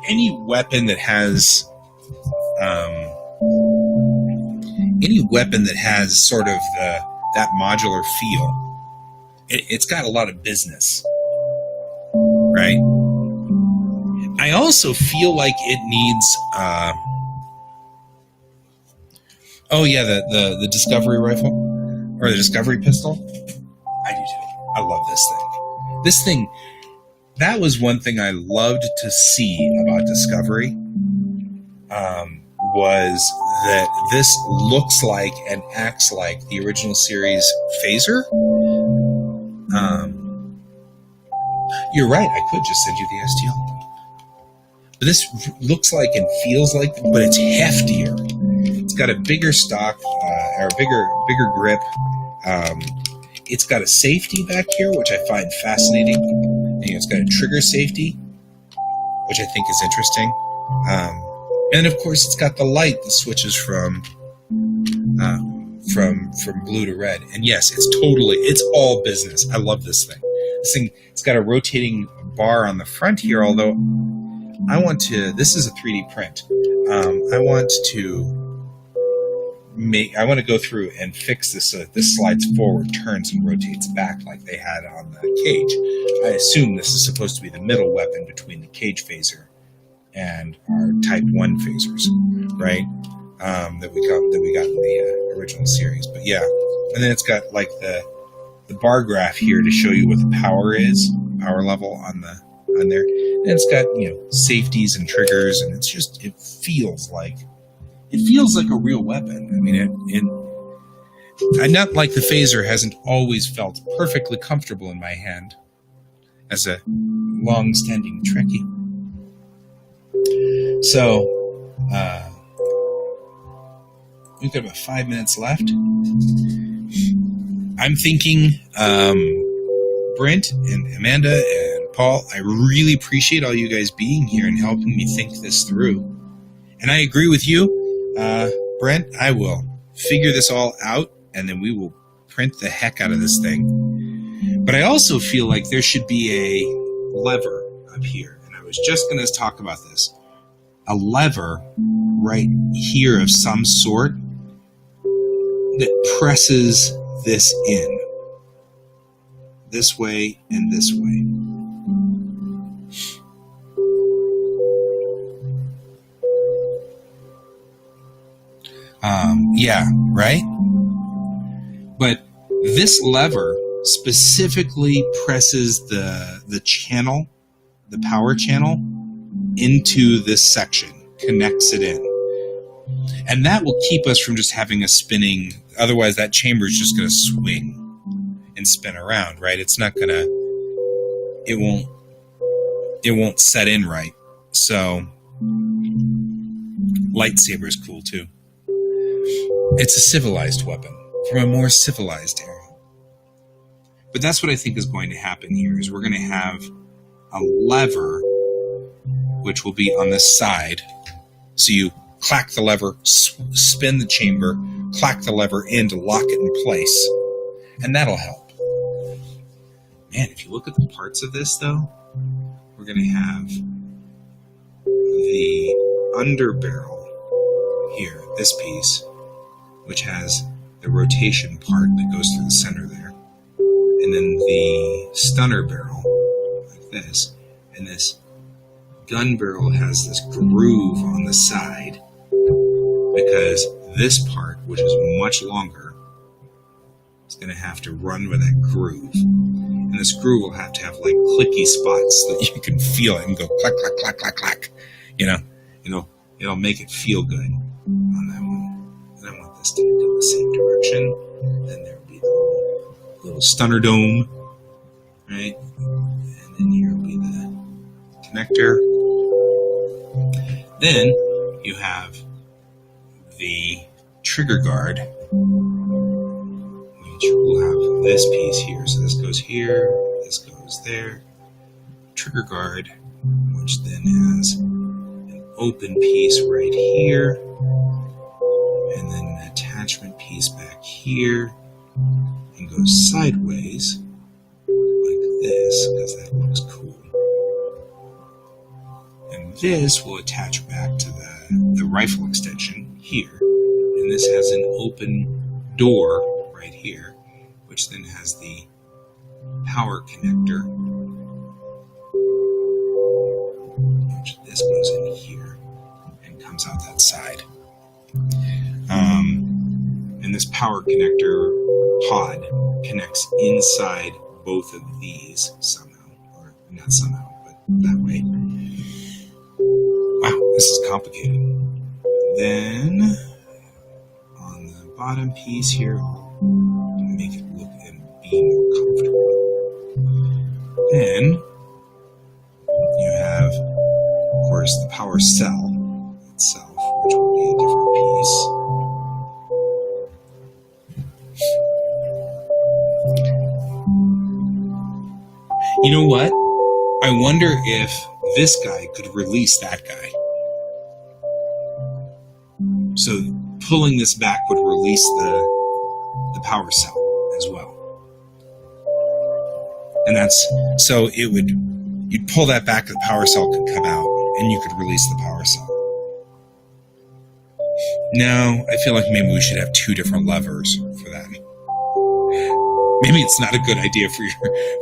any weapon that has sort of that modular feel, it's got a lot of business, right? I also feel like it needs the Discovery rifle or the Discovery pistol. I do too. I love this thing. This thing, that was one thing I loved to see about Discovery, was that this looks like and acts like the original series phaser. You're right, I could just send you the STL. But this looks like and feels like, but it's heftier. It's got a bigger stock, or a bigger grip. It's got a safety back here, which I find fascinating. And it's got a trigger safety, which I think is interesting. And of course, it's got the light that switches from blue to red. And yes, it's all business. I love this thing. This thing, it's got a rotating bar on the front here, although this is a 3D print. I want to go through and fix this so that this slides forward, turns, and rotates back like they had on the cage. I assume this is supposed to be the middle weapon between the cage phaser and our Type 1 phasers, right? That we got in the original series. But yeah, and then it's got like the bar graph here to show you what the power level on there. And it's got, safeties and triggers, and it feels like a real weapon. I mean, not like the phaser hasn't always felt perfectly comfortable in my hand as a long-standing Trekkie. So, we've got about 5 minutes left. I'm thinking, Brent and Amanda and Paul, I really appreciate all you guys being here and helping me think this through. And I agree with you, Brent. I will figure this all out, and then we will print the heck out of this thing. But I also feel like there should be a lever up here, and I was just going to talk about this. A lever right here of some sort that presses this in. This way and this way. Yeah, right? But this lever specifically presses the channel, the power channel, into this section, connects it in. And that will keep us from just having a spinning, otherwise that chamber is just going to swing and spin around, right? It's not going to, it won't set in right. So, lightsaber is cool too. It's a civilized weapon from a more civilized era. But that's what I think is going to happen here, is we're going to have a lever which will be on this side. So you clack the lever, spin the chamber, clack the lever in to lock it in place, and that'll help. Man, if you look at the parts of this, though, we're going to have the underbarrel here, this piece, which has the rotation part that goes through the center there, and then the stunner barrel, like this, and this gun barrel has this groove on the side, because this part, which is much longer, is going to have to run with that groove. And the screw will have to have like clicky spots that you can feel it and go clack, clack, clack, clack, clack. You know, it'll make it feel good on that one. And I want this to go the same direction. Then there will be the little stunner dome, right? And then here will be the connector. Then you have the trigger guard, which will have this piece here. So this goes here, this goes there. Trigger guard, which then has an open piece right here, and then an attachment piece back here, and goes sideways like this, because that looks cool. And this will attach back to the rifle extension here. And this has an open door right here, which then has the power connector, which this goes in here and comes out that side. And this power connector pod connects inside both of these somehow, or not somehow, but that way. Wow, this is complicated. Then on the bottom piece here, make it look and be more comfortable. Then you have, of course, the power cell itself, which will be a different piece. You know what? I wonder if this guy could release that guy. So pulling this back would release the power cell as well. And that's, so you'd pull that back, the power cell could come out, and you could release the power cell. No, I feel like maybe we should have two different levers for that. Maybe it's not a good idea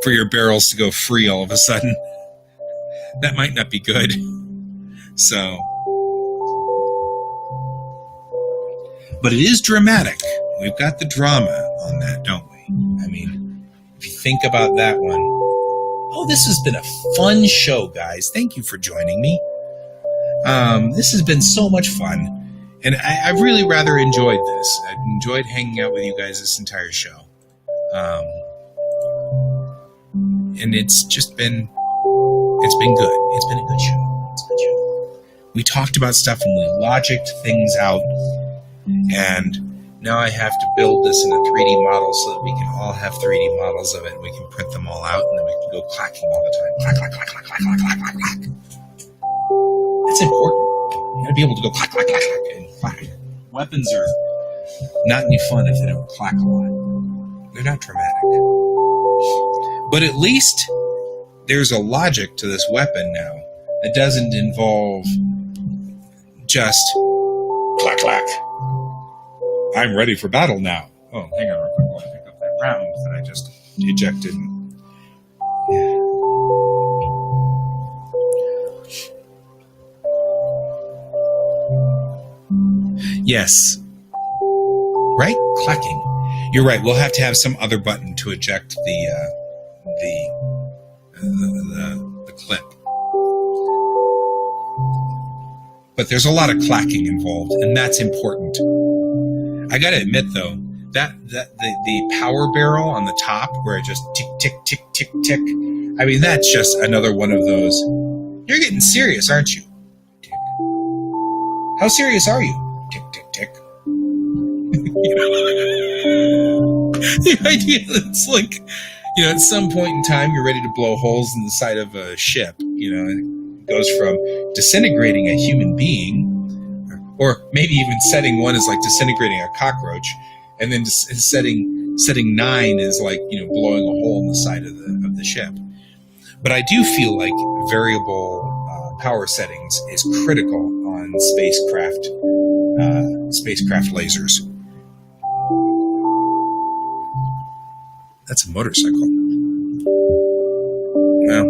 for your barrels to go free all of a sudden. That might not be good. So, but it is dramatic. We've got the drama on that, don't we? I mean, if you think about that one. Oh, this has been a fun show, guys. Thank you for joining me. This has been so much fun. And I've really rather enjoyed this. I've enjoyed hanging out with you guys this entire show. And it's just been, it's been good. It's been a good show. It's a good show. We talked about stuff and we logicked things out. And now I have to build this in a 3D model so that we can all have 3D models of it. And we can print them all out and then we can go clacking all the time. Clack, clack, clack, clack, clack, clack, clack, clack, clack. That's important. You gotta be able to go clack, clack, clack, clack, and clack. Weapons are not any fun if they don't clack a lot. They're not dramatic. But at least there's a logic to this weapon now that doesn't involve just clack, clack. I'm ready for battle now. Oh, hang on real quick while I pick up that round that I just ejected. Yes. Right? Clacking. You're right. We'll have to have some other button to eject the clip. But there's a lot of clacking involved, and that's important. I gotta admit, though, that the power barrel on the top, where it just tick, tick, tick, tick, tick. I mean, that's just another one of those. You're getting serious, aren't you? Tick. How serious are you? Tick, tick, tick. The idea that it's like, at some point in time, you're ready to blow holes in the side of a ship. It goes from disintegrating a human being, or maybe even setting 1 is like disintegrating a cockroach, and then setting 9 is like blowing a hole in the side of the ship. But I do feel like variable power settings is critical on spacecraft lasers. That's a motorcycle. Well,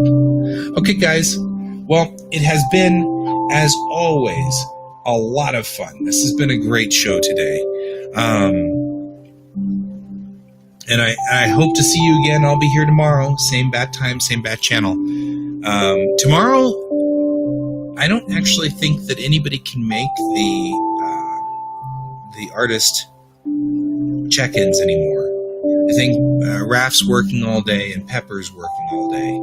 okay, guys. Well, it has been, as always, a lot of fun. This has been a great show today. And I hope to see you again. I'll be here tomorrow. Same bat time, same bat channel. Tomorrow, I don't actually think that anybody can make the artist check-ins anymore. I think Raf's working all day and Pepper's working all day.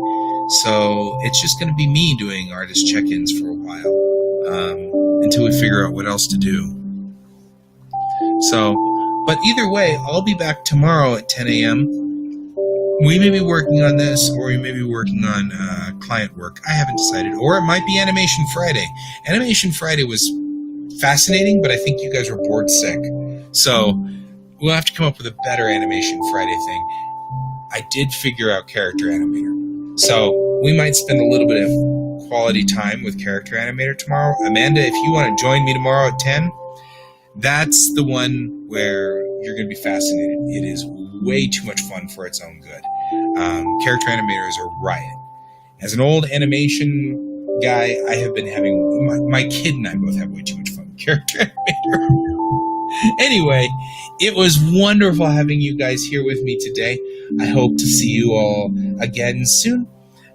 So it's just going to be me doing artist check-ins for a while until we figure out what else to do. So, but either way, I'll be back tomorrow at 10 a.m. We may be working on this, or we may be working on client work. I haven't decided. Or it might be Animation Friday. Animation Friday was fascinating, but I think you guys were bored sick. So we'll have to come up with a better Animation Friday thing. I did figure out Character Animator. So we might spend a little bit of quality time with Character Animator tomorrow. Amanda, if you want to join me tomorrow at 10, that's the one where you're going to be fascinated. It is way too much fun for its own good. Character Animator is a riot. As an old animation guy, I have been having... My kid and I both have way too much fun with Character Animator. Anyway, it was wonderful having you guys here with me today. I hope to see you all again soon,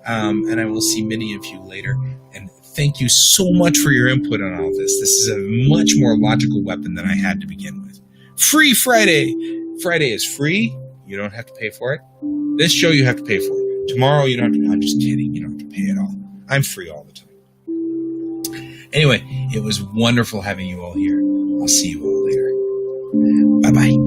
and I will see many of you later. And thank you so much for your input on all this. This is a much more logical weapon than I had to begin with. Free Friday! Friday is free. You don't have to pay for it. This show you have to pay for. Tomorrow you don't have to. I'm just kidding. You don't have to pay at all. I'm free all the time. Anyway, it was wonderful having you all here. I'll see you all later. Bye-bye.